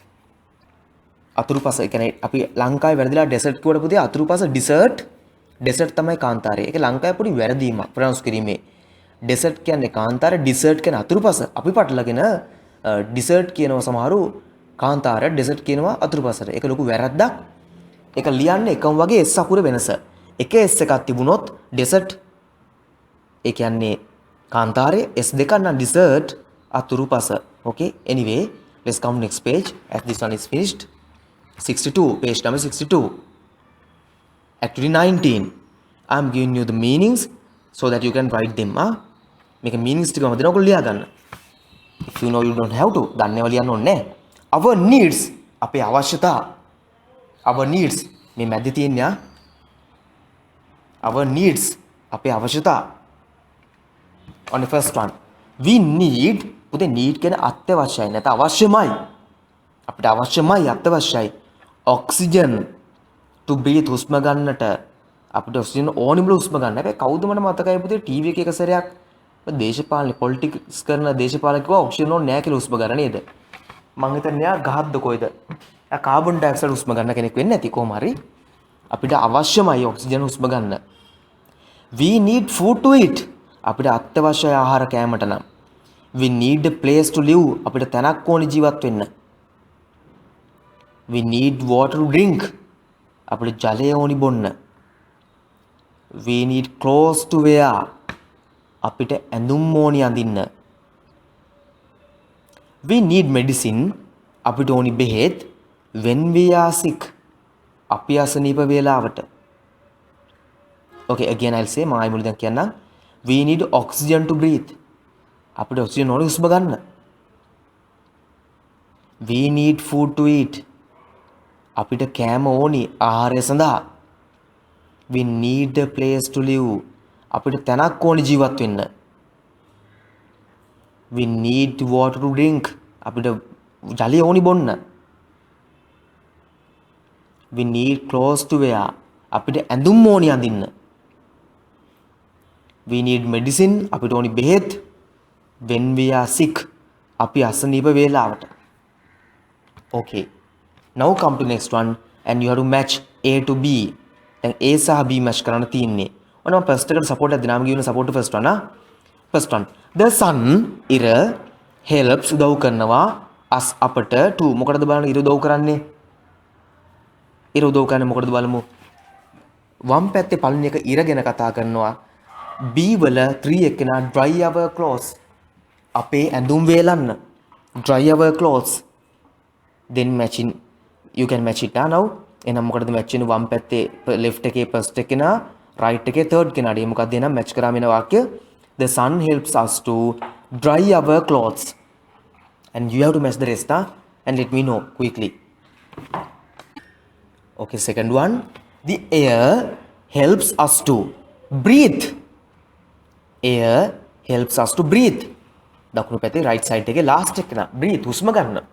අතුරුපස කියන්නේ අපි ලංකාවේ වැරදිලා desert කියවට පුතේ අතුරුපස desert තමයි කාන්තාරය. ඒක ලංකාවේ පොඩි වැරදීමක් ප්‍රොනවුන්ස් කිරීමේ. desert කියන්නේ කාන්තාරය, desert කියන්නේ අතුරුපස. අපි පටලගෙන desert කියනවා සමහරු කාන්තාරය, desert කියනවා අතුරුපසට. ඒක ලොකු වැරද්දක්. ඒක ලියන්නේ එකම වගේ S අකුර වෙනස. එක S එකක් තිබුණොත් desert ඒ කියන්නේ කාන්තාරය, S දෙකක් නම් desert අතුරුපස. okay, anyway, let's come next page as this one is finished. 62, page number 62. Activity 19. I'm giving you the meanings so that you can write them. මේක meanings ටික මම දෙනවා ඔයගොල්ලෝ ලියා ගන්න. If you know you don't have to. දන්නේව ලියන්න ඕනේ නැහැ. Our needs අපේ අවශ්‍යතා. Our needs මේ මැද්දේ තියෙන්නේ our needs අපේ අවශ්‍යතා. On the first one. We need පුතේ need කියන්නේ අත්‍යවශ්‍යයි නැත්නම් අවශ්‍යමයි. අපිට අවශ්‍යමයි අත්‍යවශ්‍යයි. Oxygen to breathe හුස්ම ගන්නට අපිට ඔක්සිජන් ඕනිම හුස්ම ගන්න. හැබැයි කවුද මට මතකයි පුතේ ටීවී එකේ එක සැරයක් දේශපාලන පොලිටික්ස් කරන දේශපාලකයෝ ඔක්සිජන් ඕනේ නැහැ කියලා හුස්ම ගන්න නේද? මං හිතන්නේ යා ගහද්ද කොයිද? යා කාබන් ඩයොක්සයිඩ් හුස්ම ගන්න කෙනෙක් වෙන්නේ නැති කොහොම හරි. අපිට අවශ්‍යමයි ඔක්සිජන් හුස්ම ගන්න. We need food to eat. අපිට අත්‍යවශ්‍යයි ආහාර කෑමට නම්. We need a place to live. අපිට තැනක් ඕනේ ජීවත් වෙන්න. We need water to drink. අපිට ජලය ඕනි බොන්න. We need clothes to wear. අපිට ඇඳුම් ඕනි අඳින්න. We need medicine. අපිට ඕනි බෙහෙත් when we are sick. අපි අසනීප වේලාවට. Okay, again I'll say මම මුලින් දැන් කියන්නම්. We need oxygen to breathe. අපිට ඔක්සිජන් ඕනි හුස්ම ගන්න. We need food to eat. අපිට කෑම ඕනි ආහාරය සඳහා. We need a place to live. අපිට තැනක් ඕනි ජීවත් වෙන්න. We need water to drink. අපිට ජලය ඕනි බොන්න. We need clothes to wear. අපිට ඇඳුම් ඕනි අඳින්න. We need medicine. අපිට ඕනි බෙහෙත් when we are sick. අපි අසනීප වේලාවට. Okay. Now come to next one and you have to match A to B. දැන් A සහ B match කරන්න තියෙන්නේ. ඔන්න මම first එකට support එකක් දෙනවා. I'm giving support to first one. First one. The sun ඉර helps උදව් කරනවා us අපට to මොකටද බලන්න ඉර උදව් කරන්නේ? ඉර උදව් කරන්නේ මොකටද බලමු. වම් පැත්තේ පළවෙනි එක ඉර ගැන කතා කරනවා. B වල 3 එක නා dry our clothes. අපේ ඇඳුම් වේලන්න. dry our clothes. Then matching you can match it now. එහෙනම් මොකටද match වෙන්නේ වම් පැත්තේ left එකේ first එක නා right එකේ third කෙනාට. ඒ මොකක්ද එහෙනම් match කරාම එන වාක්‍ය the sun helps us to dry our clothes. And you have to match the rest and let me know quickly. Okay, second one. The air helps us to breathe. Air helps us to breathe. දකුණු පැත්තේ right side එකේ last එක නා breathe හුස්ම ගන්න.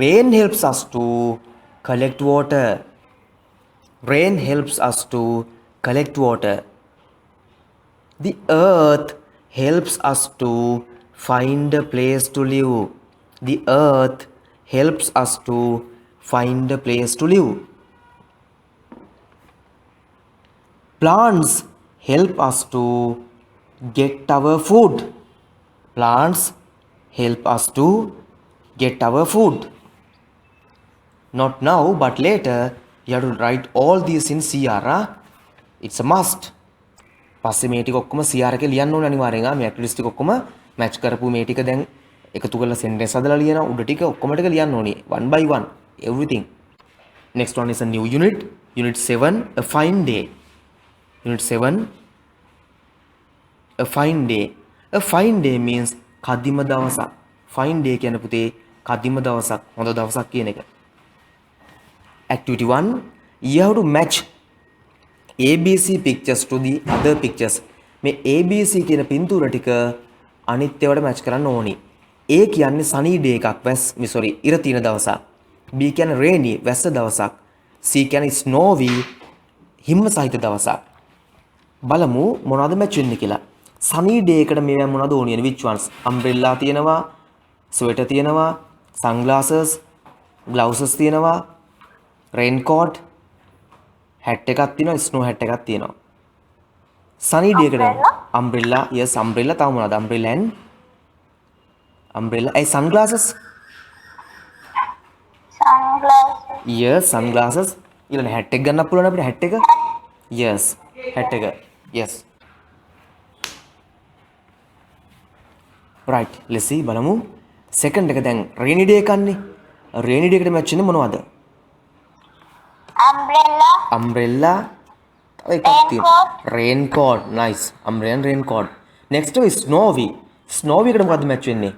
Rain helps us to collect water. Rain helps us to collect water. The earth helps us to find a place to live. The earth helps us to find a place to live. Plants help us to get our food. Plants help us to get our food. Not now, but later you have to write all these in CR. It's a must. පස්සේ මේ ටික ඔක්කොම CR එකේ ලියන්න ඕනේ අනිවාර්යෙන්. මේ activities ටික ඔක්කොම මැච් කරපු මේ ටික දැන් එකතු කරලා සෙන්ටෙන්ස් හදලා ලියනවා. උඩ ටික ඔක්කොම ටික ලියන්න ඕනේ. one by one everything. Next one is a new unit. Unit 7, a fine day. Unit 7, a fine day. A fine day means කදිම දවසක්. Fine day කියන්නේ පුතේ කදිම දවසක්, හොඳ දවසක් කියන එක. Activity 1, you have to match ABC pictures to the other pictures. මේ ABC කියන පින්තූර ටික අනිත් ඒවාට මැච් කරන්න ඕනි. A කියන්නේ sunny day එකක්, ඉර තියෙන දවසක්. B කියන්නේ rainy, වැස්ස දවසක්. C කියන්නේ snowy, හිම සහිත දවසක්. බලමු මොනවද මැච් වෙන්නේ කියලා. sunny day එකට මේවා මොනවද ඕනි? which ones? umbrella තියෙනවා, sweater තියෙනවා, sunglasses, blouses තියෙනවා, raincoat, hat එකක් තියෙනවා, snow hat එකක් තියෙනවා. sunny day එකට umbrella, yes umbrella. තව මොනවද? umbrella, sunglasses. Yes sunglasses. ඊළඟ hat එක ගන්නත් පුළුවන් අපිට hat එක. Yes hat එක. Yes. Right, let's see බලමු. second එක දැන් rainy day එකන්නේ. rainy day එකට match වෙන්නේ මොනවද? umbrella, umbrella තව එකක් තියෙනවා raincoat nice umbrella and raincoat next is snowy snowy එකට මොකද්ද match වෙන්නේ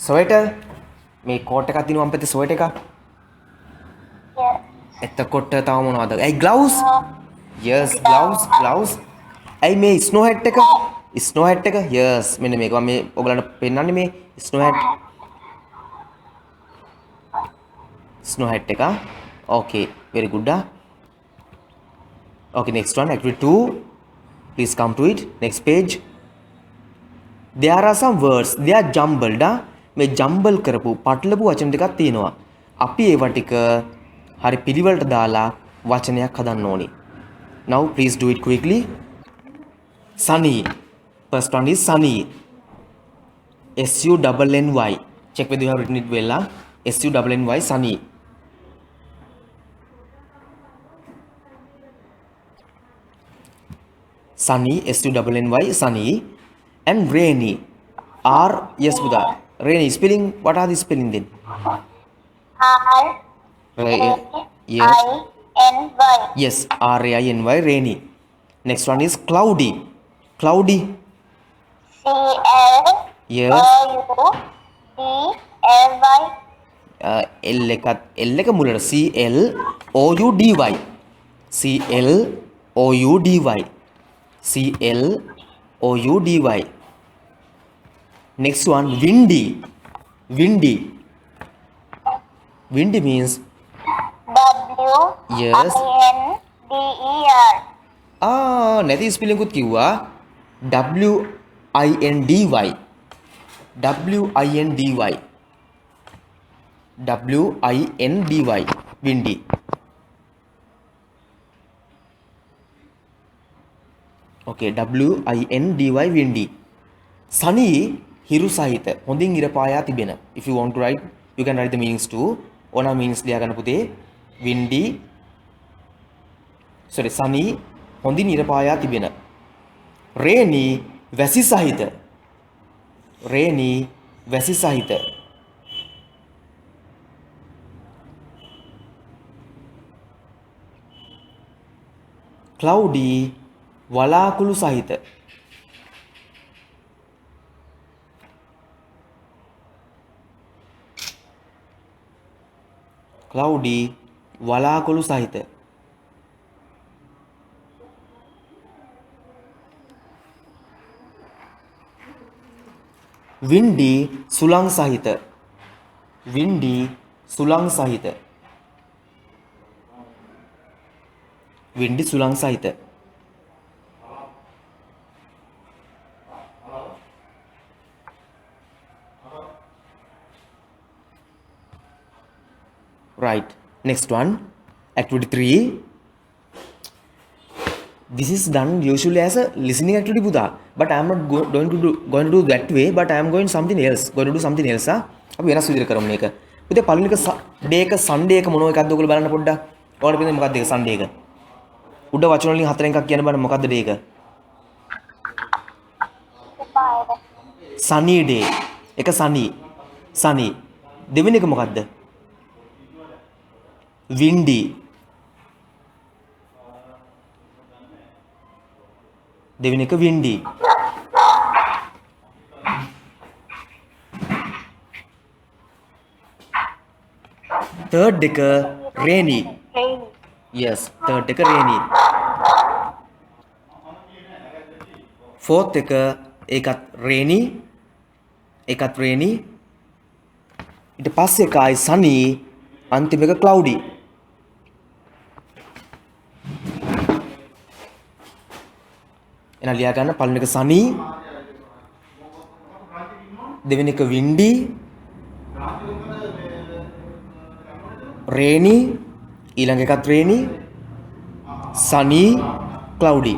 sweater මේ coat එකක් තියෙනවා මම පැත්තේ sweater එකක් yes, එතකොට තව මොනවද ඒ gloves yes gloves ඇයි මේ snow hat එක snow hat එක yes මෙන්න මේක මම මේ ඔයගලන්ට පෙන්නන්නේ මේ snow hat එක okay very good okay next one activity 2 please come to it next page there are some words they are jumbled මේ jumble කරපු පටලපු වචන ටිකක් තියෙනවා අපි ඒව ටික හරි පිළිවෙලට දාලා වචනයක් හදන්න ඕනි now please do it quickly sunny first one is sunny sunny check whether you have written it well sunny sunny sunny sunny sunny and rainy r yes Buddha rainy spelling what are the spelling then yes yes RAINY rainy next one is cloudy yes L එක මුලට CLOUDY next one windy means yes නැති spelling උත් කිව්වා WINDY windy okay WINDY windy sunny hiru sahita hondin ira paya tibena if you want to write you can write the meanings too ona meanings liya ganna puthe windy sorry sunny hondin ira paya tibena rainy වැසි සහිත cloudy වලාකුළු සහිත cloudy වලාකුළු සහිත windy සුළං සහිත right next one activity 3 this is done usually as a listening activity Buddha but I am not going to do that way but I am going to do something else අපි වෙනස් විදිහට කරමු මේක පුතේ පළවෙනි එක day එක Sunday එක මොන එකක්ද ඔයගොල්ලෝ බලන්න පොඩ්ඩක් ඔයාලට පිටින් මොකක්ද ඒක Sunday එක උඩ වචන වලින් හතරෙන් එකක් කියන්න බලන්න මොකක්ද day එක sunny day එක sunny දෙවෙනි එක මොකක්ද windy දෙවෙනි එක windy third එක rainy yes third එක rainy fourth එක ඒකත් rainy ඊට පස්සේ එකයි sunny අන්තිම එක cloudy එන ලියා ගන්න පළවෙනි එක sunny දෙවෙනි එක windy rainy ඊළඟ එකත් rainy sunny cloudy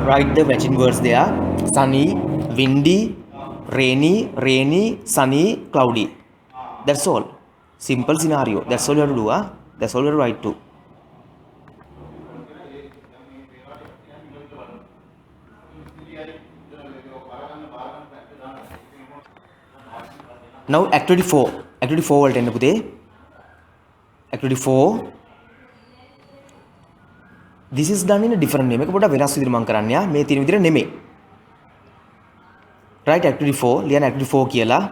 write the matching words there sunny windy rainy sunny cloudy that's all simple scenario that's all you have to do that's all you have to write too now activity 4 activity 4 වලට එන්න පුතේ. activity 4 this is done in a different name. එක පොඩ්ඩක් වෙනස් විදිහට මම කරන්නේ යා. මේ තියෙන විදිහට නෙමෙයි. right activity 4 ලියන්න activity 4 කියලා.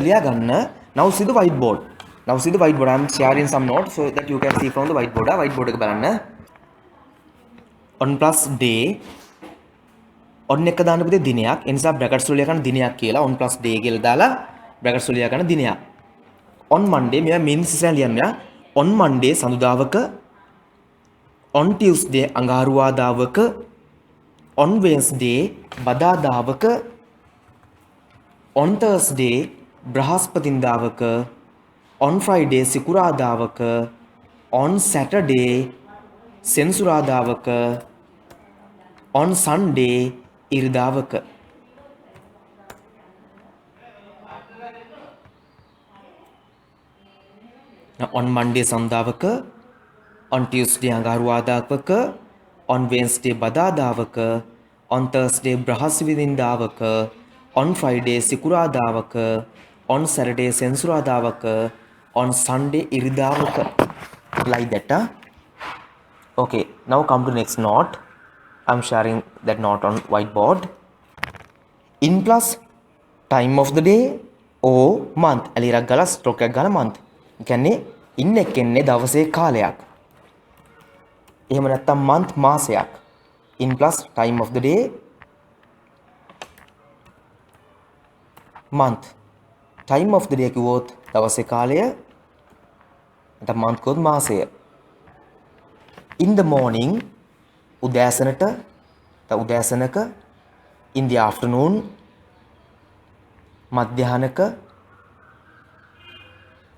ලියා ගන්න. now see the whiteboard. Now see the whiteboard. I am sharing some notes so that you can see from the whiteboard. Whiteboard එක බලන්න. on plus day on එක දාන්න පුතේ දිනයක්. ඒ නිසා brackets වල ලියා ගන්න දිනයක් කියලා. on plus day කියලා දාලා brackets වල ලියා ගන්න දිනයක්. on Monday මෙයා means ඉස්සරහ ලියන්න යා. on Monday සඳුදාවක on Tuesday අඟහරුවාදාවක on Wednesday බදාදාවක on Thursday බ්‍රහස්පතින්දාවක on Friday සිකුරාදාවක on Saturday සෙන්සුරාදාවක on Sunday ඉරිදාවක. on Monday සඳුදාවක on Tuesday අඟහරුවාදාවක on Wednesday බදාදාවක on Thursday බ්‍රහස්පතින්දාවක on Friday සිකුරාදාවක on Saturday සෙන්සුරාදාවක on Sunday ඉරිදාවක. like that. Okay, now come to next note. I'm sharing that note on whiteboard. in plus time of the day or month. එළියක් ගාලා stroke එකක් ගාලා month. ඒ කියන්නේ in එක එන්නේ දවසේ කාලයක්. එහෙම නැත්නම් month මාසයක්. in plus time of the day month. time of the day කිව්වොත් දවසේ කාලය. නැත්නම් month කිව්වොත් මාසය. in the morning උදෑසනට උදෑසනක in the afternoon මධ්‍යහනක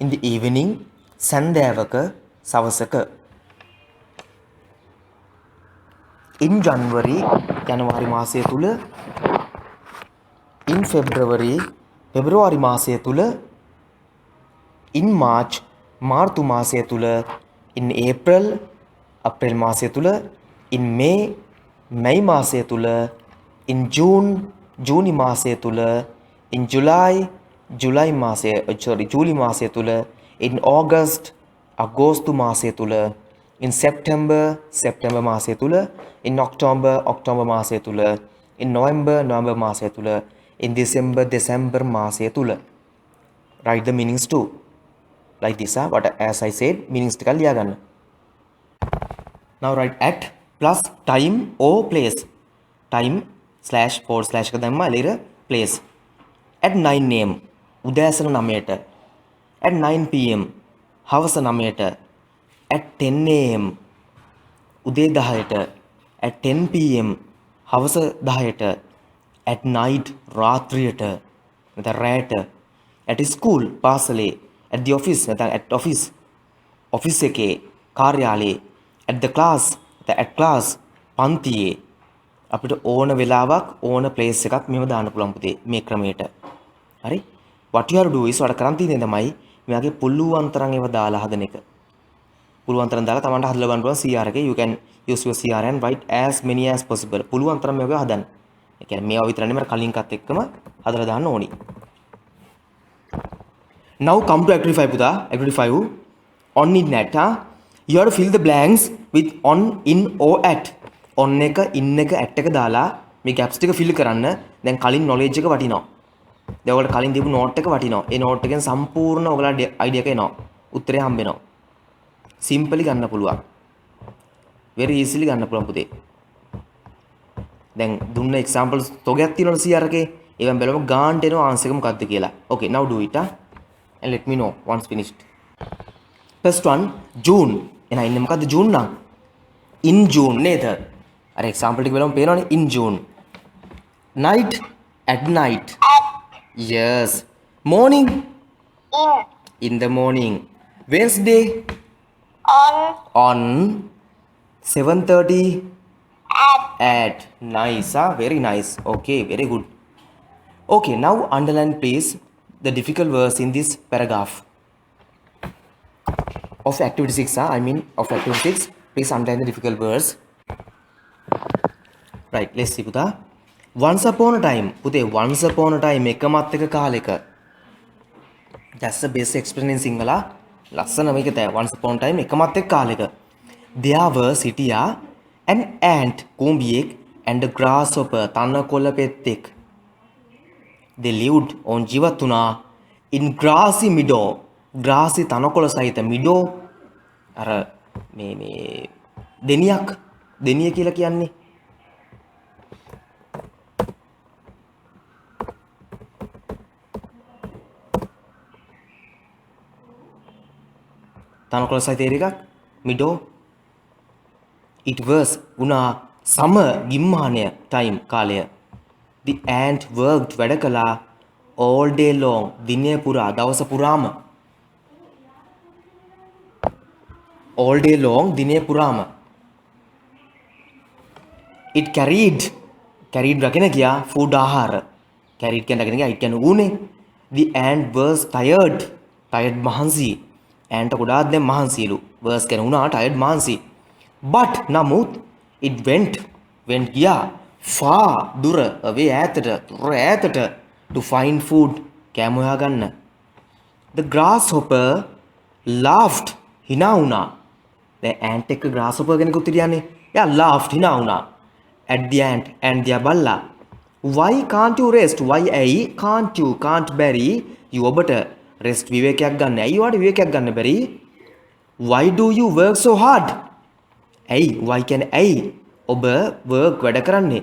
in the evening සන්ධ්‍යාවක සවසක. in January ජනවාරි මාසය තුල in February පෙබරවාරි මාසය තුල in March මාර්තු මාසය තුල in April අප්‍රේල් මාසය තුල in May මැයි මාසය තුල in June ජූනි මාසය තුල in July ජූලි මාසය තුල in August අගෝස්තු මාසය තුල in September මාසය තුල in October මාසය තුල in November මාසය තුල in December මාසය තුල. write the meanings too like this. But as I said meanings ටික ලියා ගන්න. now write at plus time or place. time // එක දැම්මා එළියට place. at 9 am උදෑසන 9ට. at 9 pm හවස 9ට. at 10 am උදේ 10ට. at 10 pm හවස 10ට. at night රාත්‍රියට නැත්නම් රැයට. at school පාසලේ. at the office නැත්නම් at office එකේ කාර්යාලයේ. at the class නැත්නම් at class පන්තියේ. අපිට ඕන වෙලාවක් ඕන place එකක් මෙහෙම දාන්න පුළුවන් පුතේ මේ ක්‍රමයට. හරි? what you have to do is ඔයාලට කරන් තියෙන්නේ තමයි මෙයාගේ පුළුවන් තරම් ඒවා දාලා හදන එක. පුළුවන් තරම් දාලා තමන්ට හදලා බලන්න පුළුවන් CR එකේ you can use your CR and write as many as possible. පුළුවන් තරම් මේවා හදන්න. ඒ කියන්නේ මේවා විතර නෙමෙයි කලින් එකත් එක්කම හදලා දාන්න ඕනි. now come to activity 5 පුතා. activity 5 on in at. you have to fill the blanks with on in or at. on එක in එක at එක දාලා මේ gaps ටික fill කරන්න. දැන් කලින් knowledge එක වටිනවා. දැන් ඔයාලට කලින් දීපු note එක වටිනවා. ඒ note එකෙන් සම්පූර්ණ ඔයාලට idea එක එනවා. උත්තරේ හම්බ වෙනවා. simply ගන්න පුළුවන්. very easily ගන්න පුළුවන් පුතේ. දැන් දුන්න examples තොගයක් තියෙනවනේ CR එකේ. ඒවෙන් බලමු ගාන්ට එනවා answer එක මොකක්ද කියලා. okay now do it and let me know once finished. first one June. එහෙනම් ඉන්නේ මොකද්ද June නම්? in June නේද? අර example ටික බලමු පේනවනේ in June. night at night. yes. morning in the morning. Wednesday on 7:30 at. nice. very nice. okay, very good. okay, now underline please the difficult words in this paragraph of activity 6. I mean of activity 6. please underline the difficult words. right, let's see පුතා. once upon a time පුතේ once upon a time එකමත් එක කාලෙක That's the best expression in Sinhala. ලස්සන මේක තෑ. Once upon a time එකමත් එක් කාලෙක. There were සිටියා an ant කුඹියෙක් and a grasshopper තනකොළ පෙත්තෙක්. They lived on ජීවත් වුණා in grassy meadow. grassy තනකොළ සහිත meadow අර මේ දෙනිය කියලා කියන්නේ. තනකොළ සහිත එකක් meadow. It was උනා summer ගිම්මානය time කාලය. The ant worked වැඩ කළා all day long දිනය පුරා දවස පුරාම. all day long දිනය පුරාම. It carried රැගෙන ගියා food ආහාර. carried කියන රැගෙන ගියා it කියන ඌනේ. The ant was tired මහන්සි. ant ගොඩාක් දැන් මහන්සිලු. was කියන උනා tired මහන්සි. but නමුත් it went ගියා far දුර away ඈතට to find food කෑම හොයා ගන්න. The grasshopper laughed hina වුණා. දැන් ant එක grasshopper කෙනෙකුත් හිටියානේ. එයා laughed hina වුණා at the ant and the බල්ලා. why can't you rest? why ඇයි can't බැරි you ඔබට rest විවේකයක් ගන්න. ඇයි ඔයාලට විවේකයක් ගන්න බැරි? why do you work so hard? ඇයි why කියන්නේ ඇයි ඔබ work වැඩ කරන්නේ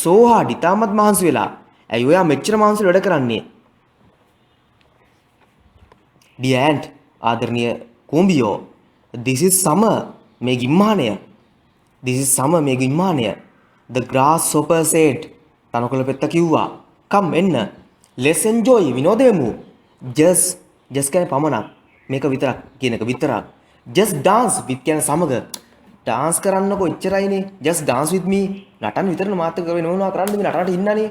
so hard ඉතාමත් මහන්සි වෙලා. ඇයි ඔයා මෙච්චර මහන්සි වැඩ කරන්නේ? dear ant ආදරණීය කුඹියෝ this is summer මේ ගිම්මානය. this is summer මේ ගිම්මානය. the grasshopper said තනකොළ පෙත්ත කිව්වා come එන්න let's enjoy විනෝදෙමු. just කියන්නේ පමණක් මේක විතරක් කියන එක විතරක්. just dance with කියන සමග dance කරන්නකෝ එච්චරයිනේ. just dance with me නටන්න විතරනේ මාත් එක්ක වෙන මොනවා කරන්නද මේ නටනට ඉන්නනේ.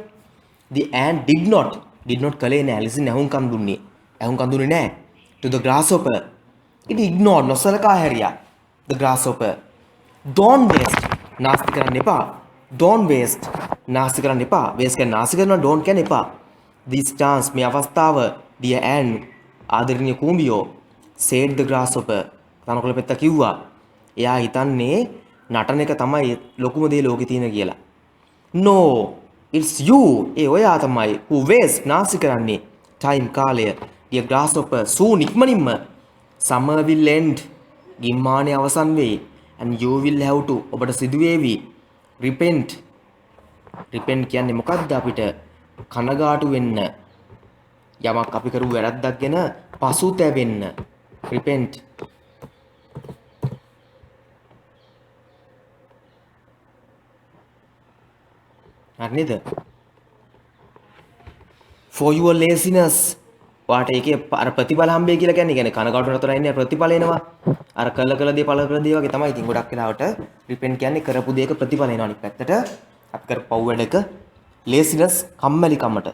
the ant did not කලේ නෑ. listen ඇහුම්කන් දුන්නේ නෑ to the grasshopper. it ignored නොසලකා හැරියා the grasshopper. don't waste නාස්ති කරන්න එපා. don't waste නාස්ති කරන්න එපා. waste කියන්නේ නාස්ති කරනවා. don't කියන්නේ එපා. this chance මේ අවස්ථාව dear ant ආදරණීය කුඹියෝ said the grasshopper තනකොළ පෙත්ත කිව්වා. එයා හිතන්නේ නටන එක තමයි ලොකුම දේ ලෝකේ තියෙන කියලා. no it's you ඒ ඔයා තමයි who waste නාස්ති කරන්නේ time කාලය. dear grasshopper soon ඉක්මනින්ම summer will end ගිම්මානය අවසන් වෙයි and you will have to ඔබට සිදු වේවි repent කියන්නේ මොකක්ද? අපිට කනගාටු වෙන්න යමක් අපි කරු වැරද්දක් ගැන පසුතැවෙන්න. repent නේද? for your laziness වාට ඒකේ අර ප්‍රතිඵල හම්බෙයි කියලා කියන්නේ කනගාටු නතර ඉන්නේ ප්‍රතිඵල එනවා. අර කළ දේ පළ කළ දේ වගේ තමයි. ඉතින් ගොඩක් වෙලාවට repent කියන්නේ කරපු දේක ප්‍රතිඵල එනවා. අනිත් පැත්තට අපි කරපු පව් වැඩක laziness කම්මැලිකමට.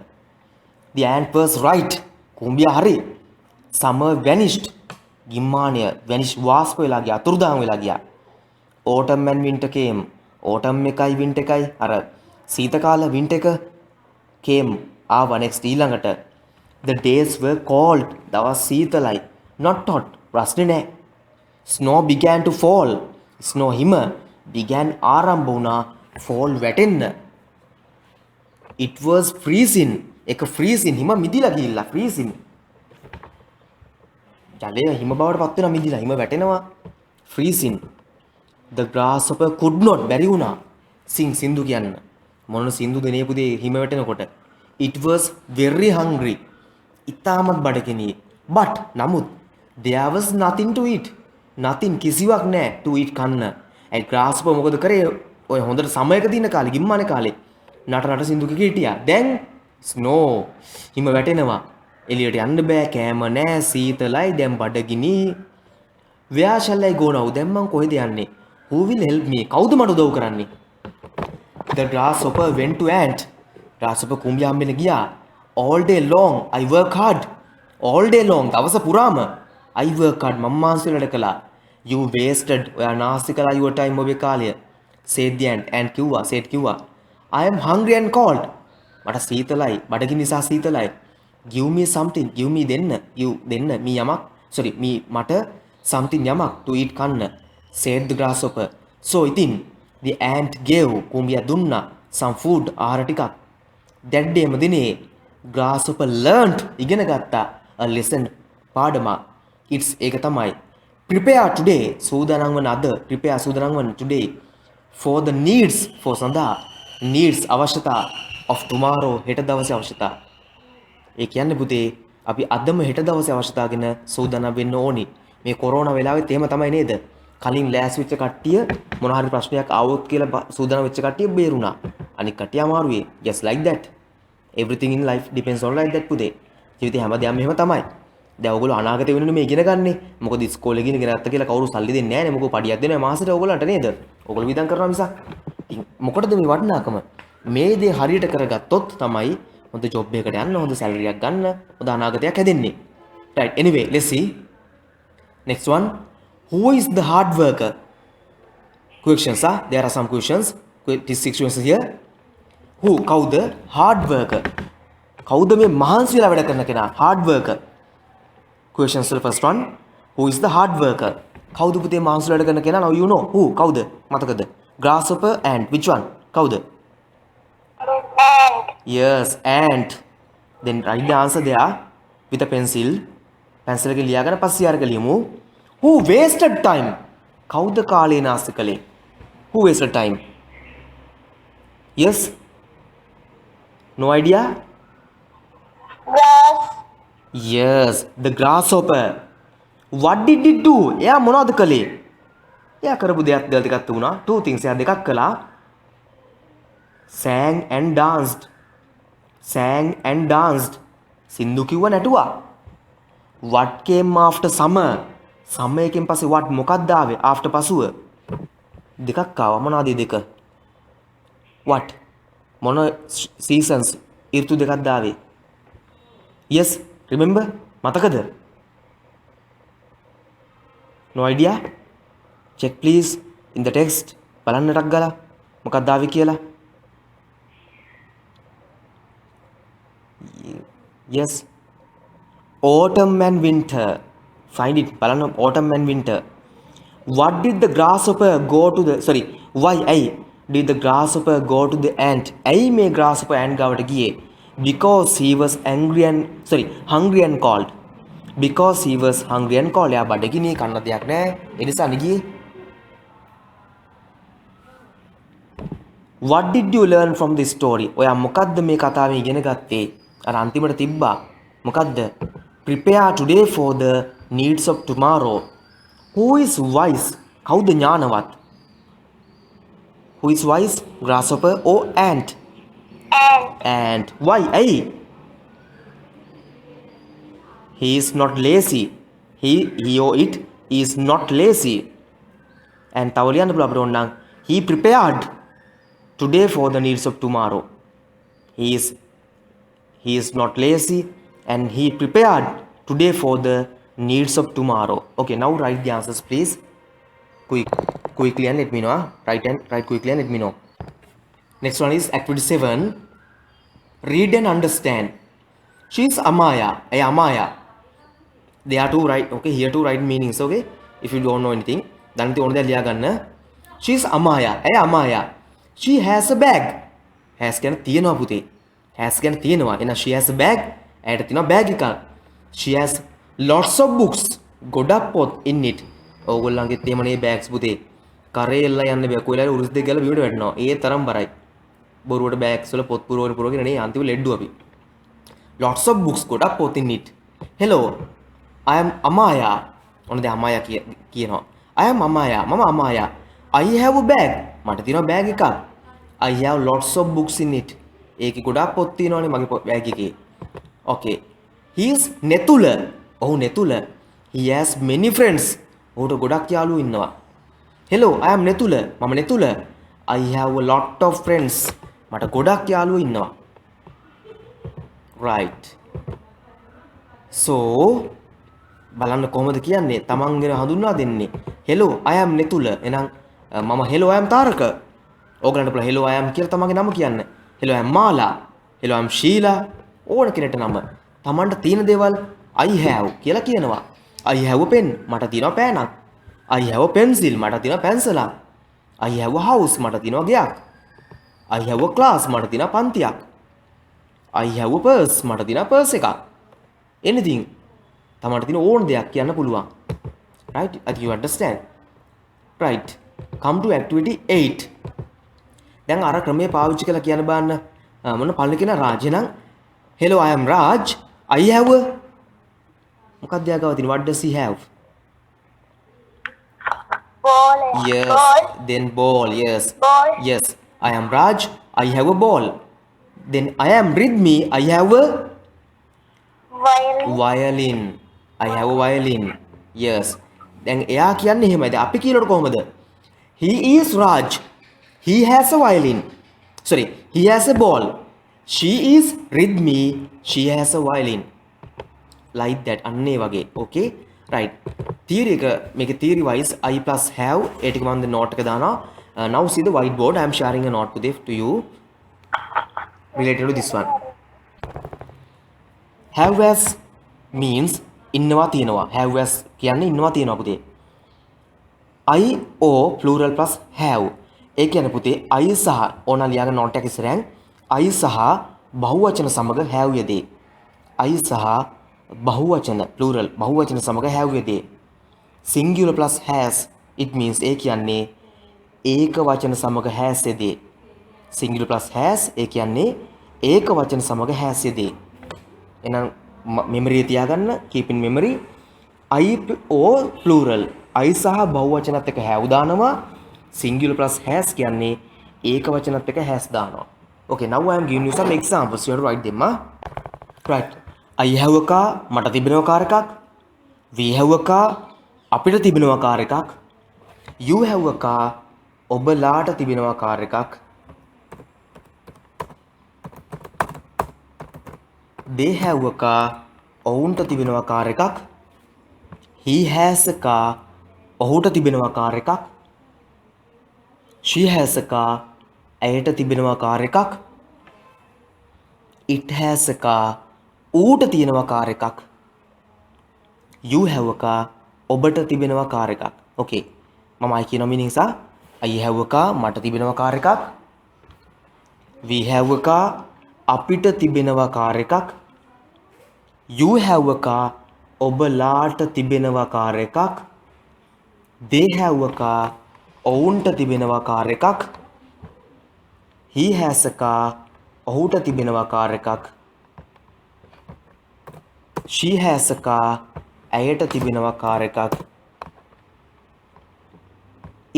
the ant was right කුඹියා හරි. summer vanished ගිම්මානය vanish වාස්ප වෙලා ගියා අතුරුදහන් වෙලා ගියා. autumn and winter came autumn එකයි winter එකයි අර සීත කාල winter එක came ආවා next ඊළඟට. the days were cold දවස් සීතලයි not hot රස්නේ නෑ. snow began to fall snow හිම began ආරම්භ වුණා fall වැටෙන්න. it was freezing එක freezing හිම මිදිලා ගිහිල්ලා freezing ජලය හිම බවට පත් වෙනවා මිදිලා හිම වැටෙනවා freezing. the grasshopper could not බැරි වුණා sing සින්දු කියන්න. මොන සින්දු දෙනේ පුතේ හිම වැටෙනකොට. it was very hungry ඉතාමත් බඩගිනි. but නමුත් there was nothing to eat nothing කිසිවක් නෑ to eat කන්න. ඒ grasshopper මොකද කරේ? ඔය හොඳට සමයක දින කාලේ ගිම්මානේ කාලේ නට සින්දු කික හිටියා. දැන් snow හිම වැටෙනවා. එළියට යන්න බෑ කෑම නෑ සීතලයි දැන් බඩගිනි. where shall I go now? දැන් මං කොහෙද යන්නේ? who will help me? කවුද මට උදව් කරන්නේ? the grasshopper went to ant grasshopper කුඹියා හම්බෙන්න ගියා. all day long I work hard all day long දවස පුරාම I work hard මම මාන්සි වැඩ කළා. you wasted ඔයා නාස්ති කළා your time ඔබේ කාලය. said the ant කිව්වා I am hungry and cold මට සීතලයි බඩගිනි නිසා සීතලයි. give me something, give me දෙන්න, give දෙන්න me යමක්, sorry me මට something යමක් to eat කන්න, said the grasshopper. So ඉතින් the ant gave කුඹියා දුන්නා some food ආහාර ටිකක්. that day ම දිනේ grasshopper learned ඉගෙන ගත්තා a lesson පාඩමක්. it's ඒක තමයි prepare today සූදානම් වන අද, prepare සූදානම් වන today for the needs for සඳහා needs අවශ්‍යතා of tomorrow හෙට දවසේ අවශ්‍යතා. ඒ කියන්නේ පුතේ අපි අදම හෙට දවසේ අවශ්‍යතාවගෙන සූදානම් වෙන්න ඕනි. මේ කොරෝනා වෙලාවෙත් එහෙම තමයි නේද? කලින් ලෑස් වෙච්ච කට්ටිය මොන හරි ප්‍රශ්නයක් ආවොත් කියලා සූදානම් වෙච්ච කට්ටිය බේරුණා. අනික කට්ටිය අමාරුවේ. just like that. everything in life depends on like that පුතේ. ජීවිතේ හැමදේම එහෙම තමයි. දැන් ඔයගොල්ලෝ අනාගතේ වෙනුනේ මේ ඉගෙන ගන්නේ. මොකද ඉස්කෝලේ ඉගෙන ගත්ත කියලා කවුරු සල්ලි දෙන්නේ නැහැ නේ. මොකද පඩියක් දෙනවා මාසෙට ඔයගොල්ලන්ට නේද? ඔයගොල්ලෝ විඳන් කරනවා මිසක්. ඉතින් මොකටද මේ වටිනාකම? මේ දේ හරියට කරගත්තොත් තමයි හොඳ ජොබ් එකකට යන්න, හොඳ සැලරි එකක් ගන්න, හොඳ අනාගතයක් හැදෙන්නේ. right anyway let's see next one. who is the hard worker? questions there are some questions. 6 questions here. who කවුද hard worker? කවුද මේ මහන්සි වෙලා වැඩ කරන කෙනා? hard worker. questions the first one. who is the hard worker? කවුද පුතේ මහන්සි වෙලා වැඩ කරන කෙනා? now you know who කවුද? මතකද? grasshopper and which one? කවුද? Ant. yes ant. then write the answer there with a pencil. pencil එකෙන් ලියාගෙන පස්සේ ආරක ලියමු. who wasted time? කවුද කාලේ නාස්ති කළේ? who wasted time? yes no idea? Grass. yes the grasshopper. what did it do? එයා මොනවද කළේ? එයා කරපු දෙයක් දෙකක් තුනා. two things එයා දෙකක් කළා. sang and danced. sang and danced. සින්දු කිව්ව නැටුවා. what came after summer? summer එකෙන් පස්සේ what මොකක්ද ආවේ? after පසුව දෙකක් ආවා. මොනවද දෙක? what මොන seasons ඍතු දෙකක්ද ආවේ? yes remember මතකද? no idea? check please in the text. බලන්න ටක් ගාලා මොකක්ද ආවේ කියලා. yes autumn and winter. find it. බලන්න autumn and winter. what did the grasshopper go to the why did the grasshopper go to the ant? ඇයි මේ grasshopper ant ගාවට ගියේ? because he was hungry and cold. because he was hungry and cold. එයා බඩගිනි කන්න දෙයක් නැහැ. ඒ නිසා ගියේ. what did you learn from this story? ඔයා මොකද්ද මේ කතාවෙන් ඉගෙන ගත්තේ? අර අන්තිමට තිබ්බා. මොකද්ද? prepare today for the needs of tomorrow. who is wise? කවුද ඥානවත්? who is wise? grasshopper or ant? Ant. ant. why? ඇයි? he is not lazy. he or it is not lazy. and තව ලියන්න පුළුවන් අපිට ඕනනම් he prepared today for the needs of tomorrow. he is not lazy and he prepared today for the needs of tomorrow. okay now write the answers please quickly and let me know. write quickly and let me know. next one is activity 7. read and understand. she is Amaya. Amaya. they are to write. okay here to write meanings. okay if you don't know anything then the only ලියා ගන්න. she is Amaya. Amaya. she has a bag. has කියන තියෙනවා පුතේ. has කියන තියෙනවා. එහෙනම් she has a bag. ඇයට තියෙනවා bag එකක්. she has lots of books. ගොඩක් පොත් in it. ඕගොල්ලන්ගෙත් එහෙමනේ bags පුතේ. කරේ එල්ල යන්න බෑ. කොයිලාරි උරුස් දෙක ගාලා බිමට වැටෙනවා. ඒ තරම් බරයි. බොරුවට bags වල පොත් පුරවගෙන නේ අන්තිම ලෙඩ්ඩු අපි. lots of books ගොඩක් පොත් in it. hello I am Amaya. ඔන්න දැන් Amaya කියනවා. I am Amaya. මම Amaya. I have a bag. මට තියෙනවා bag එකක්. I have lots of books in it. ඒකේ ගොඩක් පොත් තියෙනවානේ මගේ bag එකේ. okay he is Netula. ඔහු Netula. he has many friends. ඔහුට ගොඩක් යාළුවෝ ඉන්නවා. hello I am Netula. මම Netula. I have a lot of friends. මට ගොඩක් යාළුවෝ ඉන්නවා. right so බලන්න කොහොමද කියන්නේ තමන් ගැන හඳුන්වා දෙන්නේ. hello I am Netula. එහෙනම් මම hello I am තාරක. ඕගලන්ට පුළුවන් hello I am කියලා තමන්ගේ නම කියන්න. hello I am Mala. hello I am Sheila. ඕන කෙනෙක්ට නම. තමන්ට තියෙන දේවල් I have කියලා කියනවා. I have a pen මට තියෙනවා පෑනක්. I have a pencil මට තියෙනවා පැන්සලක්. I have a house මට තියෙනවා ගෙයක්. I have a class මට තියෙනවා පන්තියක්. I have a purse මට තියෙනවා purse එකක්. anything තමන්ට තියෙන ඕන දෙයක් කියන්න පුළුවන්. right? I think you understand. right. come to activity 8. දැන් අර ක්‍රමයේ පාවිච්චි කරලා කියන්න බලන්න. මොන පළවෙනි කෙනා රාජ් නම් hello I am Raj. I have a මොකක්ද යාගාව තියෙන what does he have? Ball. Yes. Ball. Then ball. Yes. Ball. Yes. I am Raj. I have a ball. Then I am Ridmi. I have a Violin. violin. I have a violin. Yes. දැන් එයා කියන්නේ එහෙමයි. දැන් අපි කියනකොට කොහමද? He is Raj. He has a violin. Sorry. He has a ball. She is Ridmi. She has a violin. Like that. අන්නේ වගේ. Okay. Right. Theory එක මේක theory wise I plus have ඒ ටික මම දැන් note එක දානවා. Now see the whiteboard. I am sharing a note to you related to this one. Have as means ඉන්නවා තියෙනවා. Have as කියන්නේ ඉන්නවා තියෙනවා පුතේ. I o plural plus have. ඒ කියන්නේ පුතේ I සහ ඕන ලියාගෙන note එක ඉස්සරහින් I සහ බහුවචන සමග have යෙදේ. I සහ බහුවචන plural බහුවචන සමග have යෙදේ. Singular plus has it means ඒ කියන්නේ ඒක වචන සමග has යෙදේ. Singular plus has ඒ කියන්නේ ඒක වචන සමග has යෙදේ. එහෙනම් මෙමරිය තියාගන්න keep in memory I o plural I සහ බහුවචනත් එක්ක have දානවා. Singular plus has කියන්නේ ඒක වචනත් එක්ක has දානවා. Okay, now I am giving you some examples. You have to write them. Right. I have a car මට තිබෙනවා කාර් එකක්. We have a car අපිට තිබෙනවා කාර් එකක්. You have a car ඔබලාට තිබෙනවා කාර් එකක්. They have a car ඔවුන්ට තිබෙනවා කාර් එකක්. He has a car ඔහුට තිබෙනවා කාර් එකක්. She has a car ඇයට තිබෙනවා කාර් එකක්. It has a car ඌට තියෙනවා කාර් එකක්. You have a car ඔබට තිබෙනවා කාර් එකක්. Okay. මම I කියන meaning සා I have a car මට තිබෙනවා කාර් එකක්. We have a car අපිට තිබෙනවා කාර් එකක්. You have a car ඔබලාට තිබෙනවා කාර් එකක්. They have a car ඔවුන්ට තිබෙනවා කාර් එකක්. He has a car ඔහුට තිබෙනවා කාර් එකක්. She has a car ඇයට තිබෙනවා කාර් එකක්.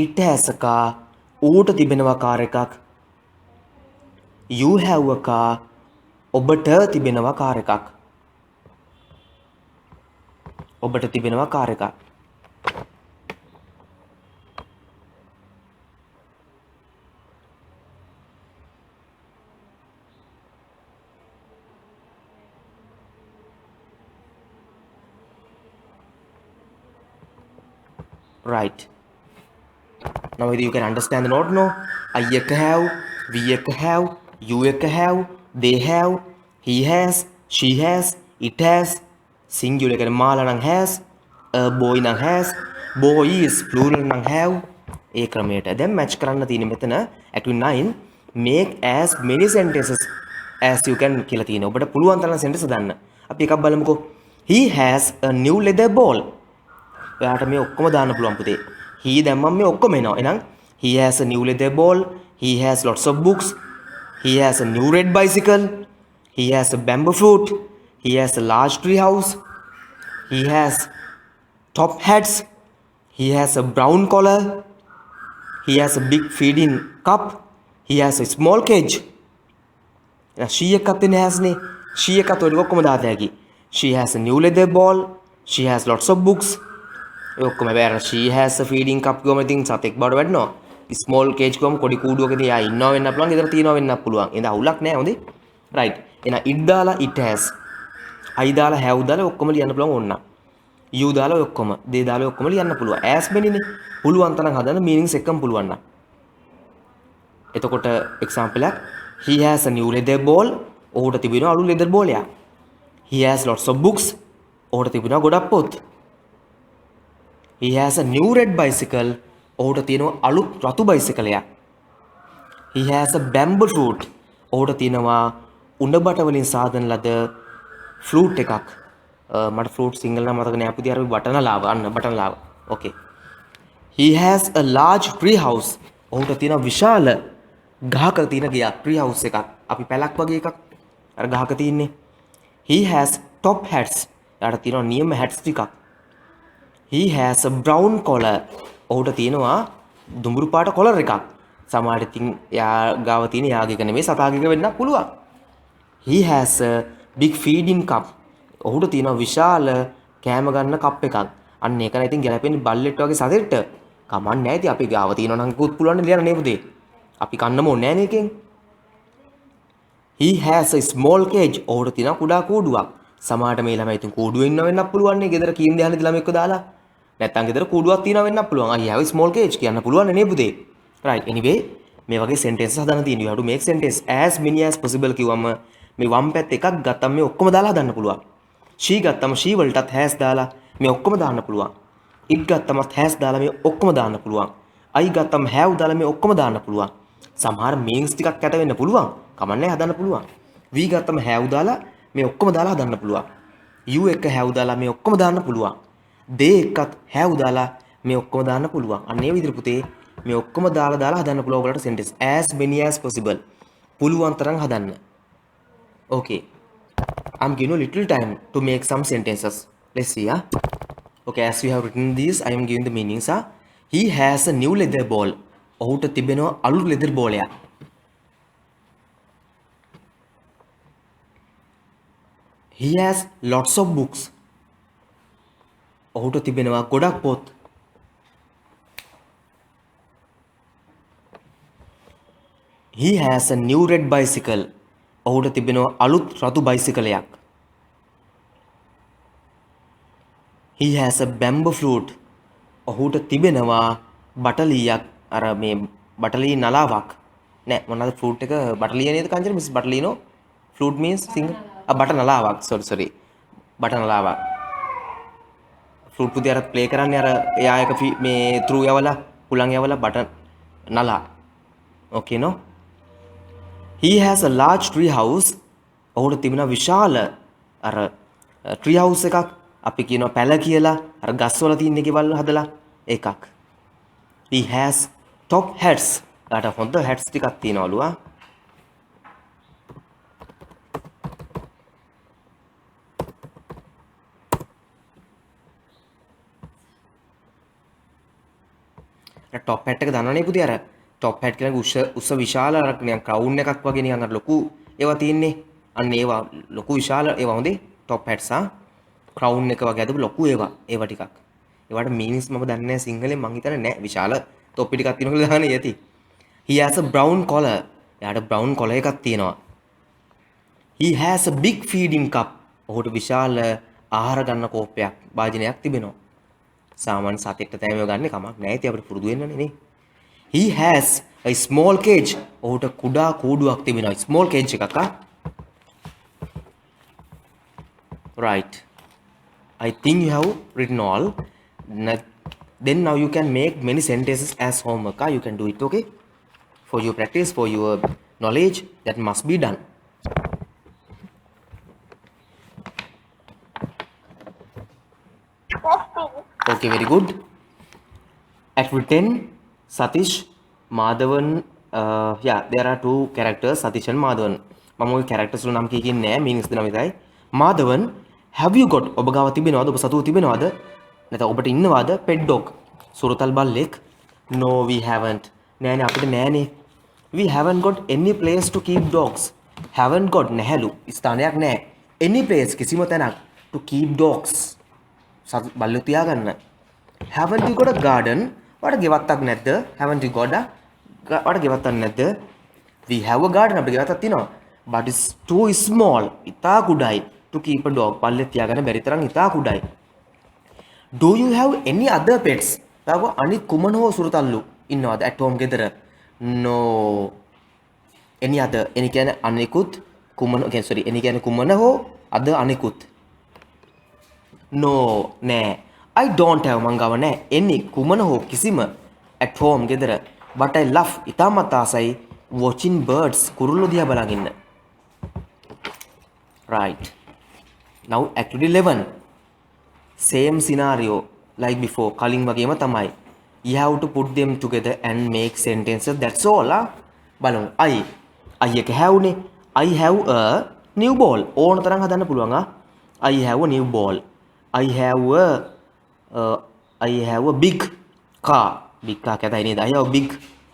It has a car ඌට තිබෙනවා කාර් එකක්. You have a car ඔබට තිබෙනවා කාර් එකක්. ඔබට තිබෙනවා කාර් එකක්. Right. Now whether you can understand the note no? I එක have, we එක have, you එක have, they have, he has, she has, it has, singular එකනේ මාලා නම් has, a boy නම් has, boys plural නම් have. ඒ ක්‍රමයට දැන් match කරන්න තියෙන්නේ මෙතන activity 9 make as many sentences as you can කියලා තියෙනවා. ඔබට පුළුවන් තරම් sentence දාන්න. අපි එකක් බලමුකෝ. He has a new leather ball. ඔයාට මේ ඔක්කොම දාන්න පුළුවන් පුතේ. He දැම්මම මේ ඔක්කොම එනවා. එහෙනම් he has a new leather ball, he has lots of books, he has a new red bicycle, he has a bamboo flute, he has a large tree house, he has top hats, he has a brown collar, he has a big feeding cup, he has a small cage. she එකත් එන්නේ has නේ. she එකත් ඔය ඔක්කොම දාත හැකි. she has a new leather ball, she has lots of books. ඔක්කොම බෑර she has a feeding cup ගොම ඉතින් සතෙක් බඩ වැඩනවා. small cage ගොම කොඩි කූඩුවක ඉතින් යා ඉන්නවා වෙන්න පුළුවන්. ඊතර තියනවා වෙන්න පුළුවන්. එඳ අවුලක් නෑ හොඳේ. right. එහෙනම් it දාලා it has. I දාලා have දාලා ඔක්කොම ලියන්න පුළුවන් ඕන්න. you දාලා ඔක්කොම. they දාලා ඔක්කොම ලියන්න පුළුවන්. as manyනේ. පුළුවන් තරම් හදන්න meanings එකම පුළුවන් නම්. එතකොට example එක he has a new leather ball. ඔහුට තිබෙනවා අලු leather ball එකක්. He has lots of books. ඔහුට තිබුණා ගොඩක් පොත්. He has a new red bicycle. ඔහුට තියෙනවා අලුත් රතු බයිසිකලයක්. He has a bamboo flute. ඔහුට තියෙනවා උණ බට වලින් සාදන ලද ෆ්ලූට් එකක්. මට ෆ්ලූට් සිංගල් නම් මතක නෑ අපිට අර බටනලාව අන්න බටනලාව. Okay. He has a large tree house. ඔහුට තියෙනවා විශාල ගහක තියෙන ගයක් tree house එකක්. අපි පැලක් වගේ එකක් අර ගහක තියෙන්නේ. He has top hats. යාට තියෙනවා නියම hats ටිකක්. He has a brown collar. ඔහුට තියෙනවා දුඹුරු පාට කොලර් එකක්. සමහරට ඉතින් යා ගාව තියෙන යාගේක නෙමෙයි සතාගේක වෙන්න පුළුවන්. He has a big feeding cup. ඔහුට තියෙනවා විශාල කෑම ගන්න කප් එකක්. අන්න ඒක නම් ඉතින් ගැලපෙන්නේ බල්ලෙක් වගේ සතෙක්ට. කමන්නේ නැහැ ඉතින් අපි ගාව තියෙනවා නම් කුත් පුළුවන් ලියන්න නේ පුතේ. අපි කන්නම ඕනේ නැහැ නේ එකෙන්. He has a small cage. ඔහුට තියෙනවා කුඩා කූඩුවක්. සමහරට මේ ළමයි ඉතින් කූඩුවේ ඉන්න වෙන්නත් පුළුවන් නේ. ගෙදර කීම් දෙහන ඉඳලා ළමෙක්ව දාලා. නැත්තම් ගෙදර කූඩුවක් තියෙනවා වෙන්නත් පුළුවන්. I have a small cage කියන්න පුළුවන් නේ පුතේ. Right. Anyway, මේ වගේ sentences හදන්න තියෙනවා. You have to make sentence as many as possible කිව්වම මේ වම් පැත්ත එකක් ගත්තම මේ ඔක්කොම දාලා හදන්න පුළුවන්. she ගත්තම she වලටත් has දාලා මේ ඔක්කොම දාන්න පුළුවන්. it ගත්තමත් has දාලා මේ ඔක්කොම දාන්න පුළුවන්. I ගත්තම have දාලා මේ ඔක්කොම දාන්න පුළුවන්. සමහර meanings ටිකක් යට වෙන්න පුළුවන්. කමන්නේ හදන්න පුළුවන්. we ගත්තම have දාලා මේ ඔක්කොම දාලා හදන්න පුළුවන්. you එක have දාලා මේ ඔක්කොම දාන්න පුළුවන්. they එකත් have දාලා මේ ඔක්කොම දාන්න පුළුවන්. අන්න ඒ විදිහට පුතේ මේ ඔක්කොම දාලා හදන්න පුළුවන් ඔයාලට sentence as many as possible. පුළුවන් තරම් හදන්න. Okay. I'm giving you a little time to make some sentences. Let's see, yeah. Okay, as we have written these, I am giving the meanings. He has a new leather ball. ඔහුට තිබෙනවා අලුත් leather ball එකක්. He has lots of books. ඔහුට තිබෙනවා ගොඩක් පොත්. He has a new red bicycle. ඔහුට තිබෙනවා අලුත් රතු බයිසිකලයක්. He has a bamboo flute. ඔහුට තිබෙනවා බටලියක් අර මේ බටලි නලාවක්. නෑ මොනවාද ෆ්ලූට් එක බටලිය නේද කංජන මිස් බටලිනෝ flute means singer බට නලාවක් sorry බට නලාවක්. ෆ්ලූට් පුතේ අර ප්ලේ කරන්නේ අර එයා එක මේ through යවලා හුලං යවලා බට නලා. Okay no. He has a large tree house. ඔහුට තිබෙන විශාල අර tree house එකක් අපි කියනවා පැල කියලා අර ගස් වල තියෙන ගෙවල් හදලා එකක්. He has top hats. ඊට හොඳ hats ටිකක් තියෙනවලු ආ. top hat එක දන්නවනේ පුතේ අර top hat කියන්නේ උස විශාල අර නිකන් crown එකක් වගේ නිකන් අර ලොකු ඒවා තියෙන්නේ. අන්න ඒවා ලොකු විශාල ඒවා හොඳේ top hats crown එක වගේ අදපු ලොකු ඒවා ටිකක්. ඒවට meanings මම දන්නේ නැහැ සිංහලෙන් මං හිතන්නේ නැහැ. විශාල තොප්පි ටිකක් තියෙනවා කියලා දාන්නේ යති. He has a brown collar. එයාට brown collar එකක් තියෙනවා. He has a big feeding cup. ඔහුට විශාල ආහාර ගන්න කෝප්පයක් භාජනයක් තිබෙනවා. සාමාන්‍ය සතෙක්ට තමයි මේව ගන්න කමක් නැහැ. ඉතින් අපිට පුරුදු වෙන්නනේ නේ. He has a small cage. ඔහුට කුඩා කූඩුවක් තිබෙනවා. small cage එකක් Right. I think you have written all. Then now you can make many sentences as homework. You can do it, okay? For your practice, for your knowledge, that must be done. Okay, very good. At written, Satish, Madhavan, yeah, there are two characters, Satish and Madhavan. මම ওই characters වල නම් කියෙන්නේ නැහැ, meanings දෙනවා විතරයි. Madhavan, have you got ඔබ ගාව තිබෙනවද? ඔබ සතුව තිබෙනවද? නැත්නම් ඔබට ඉන්නවද pet dog? සුරතල් බල්ලෙක්? No, we haven't. නෑනේ අපිට නෑනේ. We haven't got any place to keep dogs. Haven't got නැහැලු. ස්ථානයක් නැහැ. Any place කිසිම තැනක් to keep dogs. බල්ලෝ තියාගන්න. Haven't you got a garden? වට ගෙවත්තක් නැද්ද? Haven't you got a වට ගෙවත්තක් නැද්ද? We have a garden. අපිට ගෙවත්තක් තියෙනවා. But it's too small. ඉතා කුඩායි to keep a dog. බල්ලෙක් තියාගන්න බැරි තරම් ඉතා කුඩායි. Do you have any other pets? තාව අනිත් කුමන හෝ සුරතල්ලු ඉන්නවද at home ගෙදර? No. Any other? any කියන්නේ අනිකුත් කුමන any කියන්නේ කුමන හෝ අද අනිකුත්. no නෑ. I don't have මං ගාව නෑ any කුමන හෝ කිසිම at home ගෙදර. but I love ඉතාමත් ආසයි watching birds කුරුල්ලෝ දිහා බලන් ඉන්න. right. now activity 11. same scenario like before කලින් වගේම තමයි. you have to put them together and make sentences that's all. බලමු. I එක have නේ. I have a new ball. ඕන තරම් හදන්න පුළුවන්. I have a new ball. I have a big car. Big car කැතයි නේද? I have a big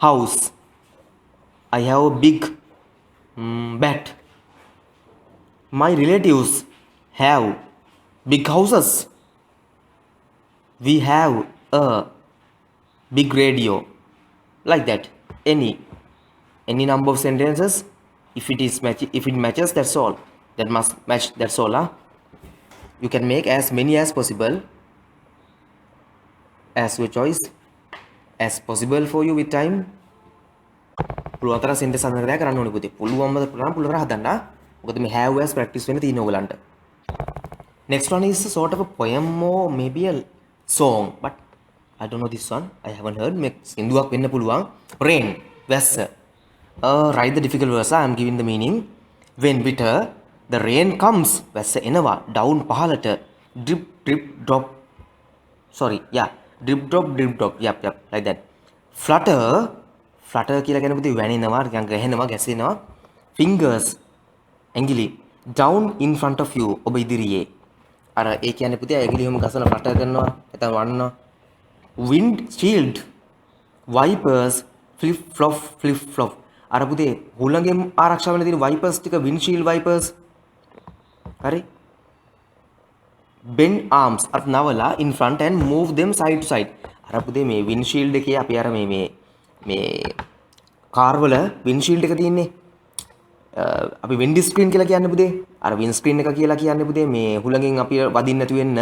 house. I have a big bat. My relatives have big houses. We have a big radio. Like that. Any number of sentences. If it matches, that's all. That must match. That's all. You can make as many as possible, as your choice, as possible for you with time. පුළුවන් තරම් sentence හදන්න කරන්න ඕනේ පුතේ. පුළුවන් හදන්න. මොකද මේ have as practice වෙන්න තියෙන ඕගලන්ට. Next one is sort of a poem or maybe a song, but I don't know this one. I haven't heard. මේ සින්දුවක් වෙන්න පුළුවන්. Rain, වැස්ස. Write the difficult words. I am giving the meaning. When winter, the rain comes. වැස්ස එනවා. Down පහළට. Drip, drip, drop. Sorry, yeah. Drip, drop, drip, drop. Yep, like that. Flutter කියලා කියන පුතේ වැනෙනවා, නිකන් ගැහෙනවා, ගැසෙනවා. Fingers, ඇඟිලි. Down in front of you. ඔබ ඉදිරියේ. අර ඒ කියන්නේ පුතේ ඇඟිලි හැම ගසන flutter කරනවා. නැත්නම් වන්නවා. Wind shield. Wipers, flip flop. අර පුතේ හුළඟෙන් ආරක්ෂා වෙන්න තියෙන වයිපර්ස් ටික වින්ඩ්ෂීල්ඩ් වයිපර්ස්. හරි. bend arms අත් නවලා in front and move them side to side. අර පුතේ මේ වින්ඩ්ෂීල්ඩ් එකේ අපි අර මේ කාර් වල වින්ඩ්ෂීල්ඩ් එක තියෙන්නේ. අපි වින්ඩ් ස්ක්‍රීන් කියලා කියන්නේ පුතේ. අර වින්ඩ් ස්ක්‍රීන් එක කියලා කියන්නේ පුතේ මේ හුළඟෙන් අපි වදින්න නැතු වෙන්න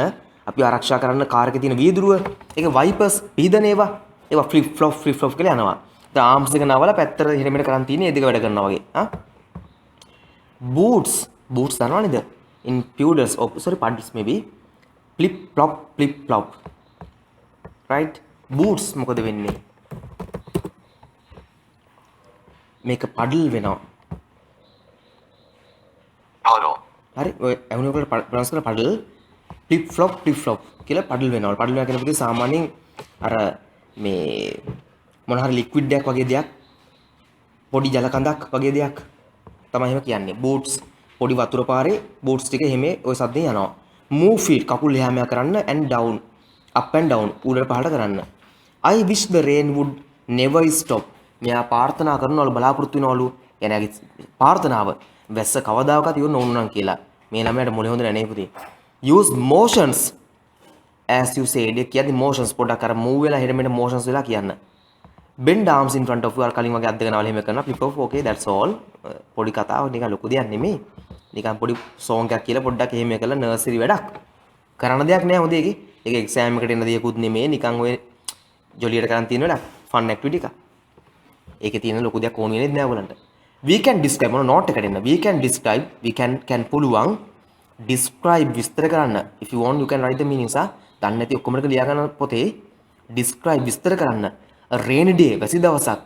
අපි ආරක්ෂා කරන්න කාර් එකේ තියෙන වීදුරුව. ඒක වයිපර්ස් පිහිදන ඒවා flip flop කියලා යනවා. ආම්ස් එක නවලා පැත්තට හිරෙමිට කරන් තියෙන්නේ ඒ දෙක වැඩ කරනවා වගේ. boots දන්නව නේද? in puddles, puddles maybe. flip flop. right. boots මොකද වෙන්නේ? මේක puddle වෙනවා. හරි. ඔය එවුනකට ප්‍රොනවුන්ස් කරන puddle flip flop කියලා puddle වෙනවා. puddle වෙනවා කියන පුතේ සාමාන්‍යයෙන් අර මේ මොන හරි ලික්විඩ් එකක් වගේ දෙයක් පොඩි ජල කඳක් වගේ දෙයක් තමයි එහෙම කියන්නේ. බූට්ස් පොඩි වතුර පාරේ බූට්ස් ටික එහෙම ওই සද්දෙන් යනවා. move feet කකුල් එහා මෙහා කරන්න and down up and down උඩට පහළට කරන්න. I wish the rain would never stop. මෙයා ප්‍රාර්ථනා කරනවලු බලාපොරොත්තු වෙනවලු එයාගේ ප්‍රාර්ථනාව වැස්ස කවදාකවත් ඉවර නොවුන නම් කියලා. මේ ළමයාට මොලේ හොඳ නැහැ පුතේ. use motions as you said. කියන්නේ motions පොඩක් අර move වෙලා හෙරෙමෙන්න motions වෙලා කියන්න. bend arms in front of you. කලින් වගේ අත් දෙක නවල එහෙම කරනවා. flip off. okay, that's all. පොඩි කතාවක් නිකන් ලොකු දෙයක් නෙමෙයි. නිකන් පොඩි song එකක් කියලා පොඩ්ඩක් එහෙම කරලා nursery වැඩක්. කරන්න දෙයක් නෑ හොඳ ඒකේ. ඒක exam එකට එන දෙයක්වත් නෙමෙයි. නිකන් ඔය ජොලියට කරන් තියෙන වැඩක්. fun activity එකක්. ඒකේ තියෙන ලොකු දෙයක් ඕනෙ නේද නෑ ඔයගලන්ට. we can describe මොන note එකට එන්න. we can පුළුවන් describe විස්තර කරන්න. if you want you can write the meanings. දන්නේ නැති ඔක්කොම ටික ලියා ගන්න පොතේ describe විස්තර කරන්න. a rainy day වැසි දවසක්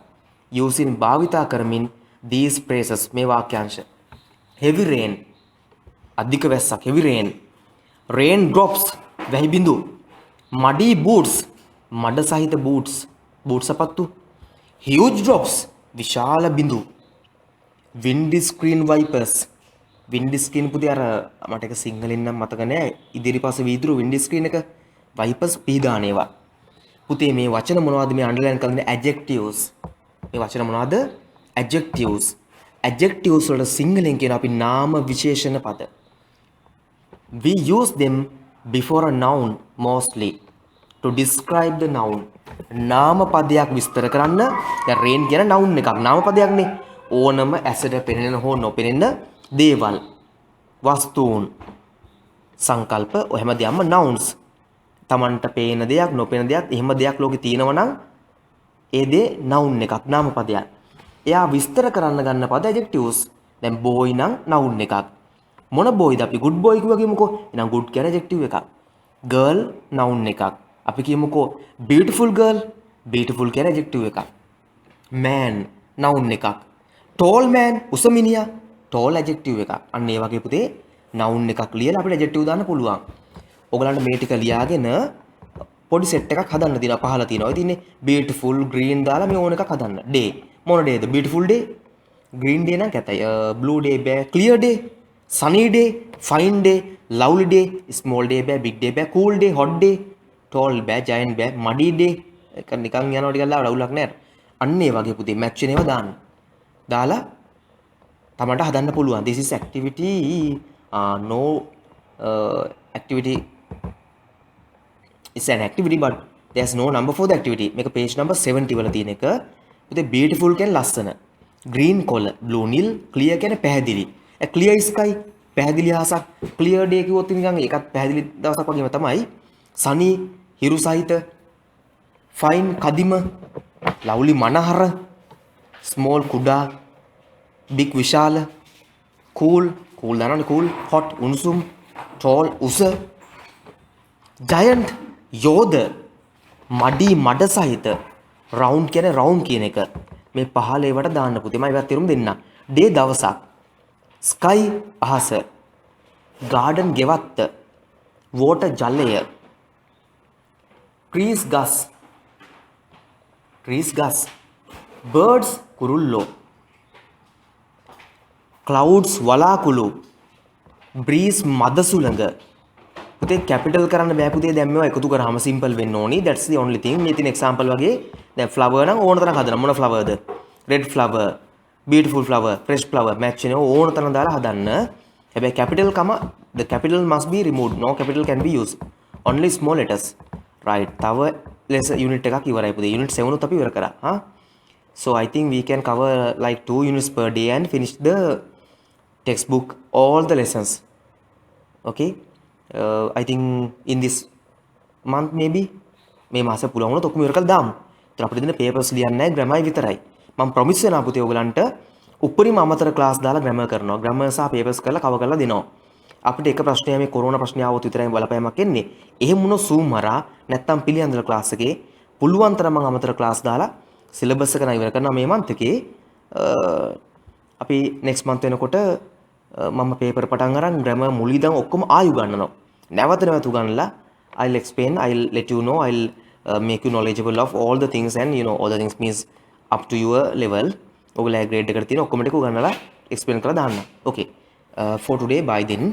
using භාවිතා කරමින් these phrases මේ වාක්‍යාංශ. heavy rain අධික වැස්සක් heavy rain. rain drops වැහි බිඳු. muddy boots මඩ සහිත boots සපත්තු. huge drops විශාල බිඳු. wind screen wipers wind screen පුතේ අර මට ඒක සිංහලෙන් නම් මතක නෑ. ඉදිරිපස වීදුරු wind screen එක wipers පීදාන ඒවා. පුතේ මේ වචන මොනවද මේ අන්ඩර්ලයින් කරන්නේ? adjectives. මේ වචන මොනවද? adjectives. adjectives වල සිංහලෙන් කියන අපි නාම විශේෂණ පද. we use them before a noun mostly to describe the noun. නාම පදයක් විස්තර කරන්න. දැන් rain කියන noun එකක් නාම පදයක් නේ. ඕනම ඇසට පෙනෙන හෝ නොපෙනෙන දේවල් වස්තුන් සංකල්ප ඔය හැම දෙයක්ම nouns. තමන්ට පේන දෙයක් නොපෙනෙන දෙයක් එහෙම දෙයක් ලෝකේ තියෙනවා නම් ඒ දේ noun එකක් නාම පදයක්. එයා විස්තර කරන්න ගන්න පද adjectives. දැන් boy නම් noun එකක්. මොන බෝයිද අපි good boy කිව්වා කියමුකෝ. එහෙනම් good කියන adjective එකක්. girl noun එකක්. අපි කියමුකෝ beautiful girl beautiful කියන adjective එකක්. man noun එකක්. tall man උස මිනිහා tall adjective එකක්. අන්න ඒ වගේ පුතේ noun එකක් ලියලා අපිට adjective දාන්න පුළුවන්. ඔයගලන්ට මේ ටික ලියාගෙන පොඩි සෙට් එකක් හදන්න දිනවා පහලා තියෙනවා. ඉතින් beautiful green දාලා මේ ඕන එකක් හදන්න. day මොන dayද? beautiful day. green day නම් කැතයි. blue day බෑ. clear day. sunny day. fine day. lovely day. small day බෑ. big day බෑ. cool day. hot day. tall බෑ. giant බෑ. muddy day. ඒක නිකන් යනවා ටිකක් ලාවට අවුලක් නෑ. අන්න ඒ වගේ පුතේ match වෙනේවා දාන්න. දාලා තමන්ට හදන්න පුළුවන්. this is activity no activity it's an activity but there's no number for the activity. මේක page number 70 වල තියෙන එක. පුතේ beautiful කියන්නේ ලස්සන. green color, blue nil, clear කියන්නේ පැහැදිලි. clear sky පැහැදිලි අහසක්. clear day කිව්වොත් නිකන් ඒකත් පැහැදිලි දවසක් වගේම තමයි. sunny හිරු සහිත. fine කදිම. lovely මනහර. small කුඩා. big විශාල. cool දන්නවනේ cool. hot උණුසුම්. tall උස. giant යෝධ. මඩි මඩ සහිත. round කියන්නේ round කියන එක. මේ පහල ඒවට දාන්න පුතේ. මම ඒවත් තේරුම් දෙන්න. day දවසක්. sky අහස. garden ගෙවත්ත. water ජලය. trees ගස්. birds කුරුල්ලෝ. clouds වලාකුළු. breeze මද සුළඟ. පුතේ කැපිටල් කරන්න බෑ පුතේ දැන් මේවා එකතු කරාම සිම්පල් වෙන්න ඕනි. that's the only thing. මේ තියෙන example වගේ දැන් flower නම් ඕන තරම් හදන්න. මොන flowerද? red flower, beautiful flower, fresh flower match වෙන ඕන තරම් දාලා හදන්න. හැබැයි capital කම the capital must be removed. No capital can be used. Only small letters. right. තව lesson unit එකක් ඉවරයි පුතේ. unit 7 උත් අපි ඉවර කරා. හා so I think we can cover like 2 units per day and finish the textbook all the lessons. okay. I think in this month maybe මේ මාසෙ පුළුවන් වුණොත් ඔක්කොම ඉවර කරලා දාමු. ඒතර අපිට දෙන papers ලියන්නේ නැහැ grammar විතරයි. මම promise වෙනවා පුතේ ඔයගලන්ට උපරිම අමතර class දාලා grammar කරනවා. grammar සහ papers කරලා cover කරලා දෙනවා. අපිට එක ප්‍රශ්නයක් මේ corona ප්‍රශ්නය આવොත් විතරයි බලපෑමක් එන්නේ. එහෙම වුණොත් Zoom හරහා නැත්තම් පිළියන්දල class එකේ පුළුවන් තරම් මම අමතර class දාලා syllabus එක ඉවර කරනවා මේ month එකේ. අපි next month වෙනකොට මම paper පටන් අරන් grammar මුල ඉඳන් ඔක්කොම ආයු ගන්නවා. නැවත උගන්ලා I'll explain, I'll let you know, I'll make you knowledgeable of all the things and you know all the things means up to your level. ඔයගොල්ලෝ grade එකට තියෙන ඔක්කොම ටික උගන්වලා explain කරලා දාන්න. okay. For today bye then.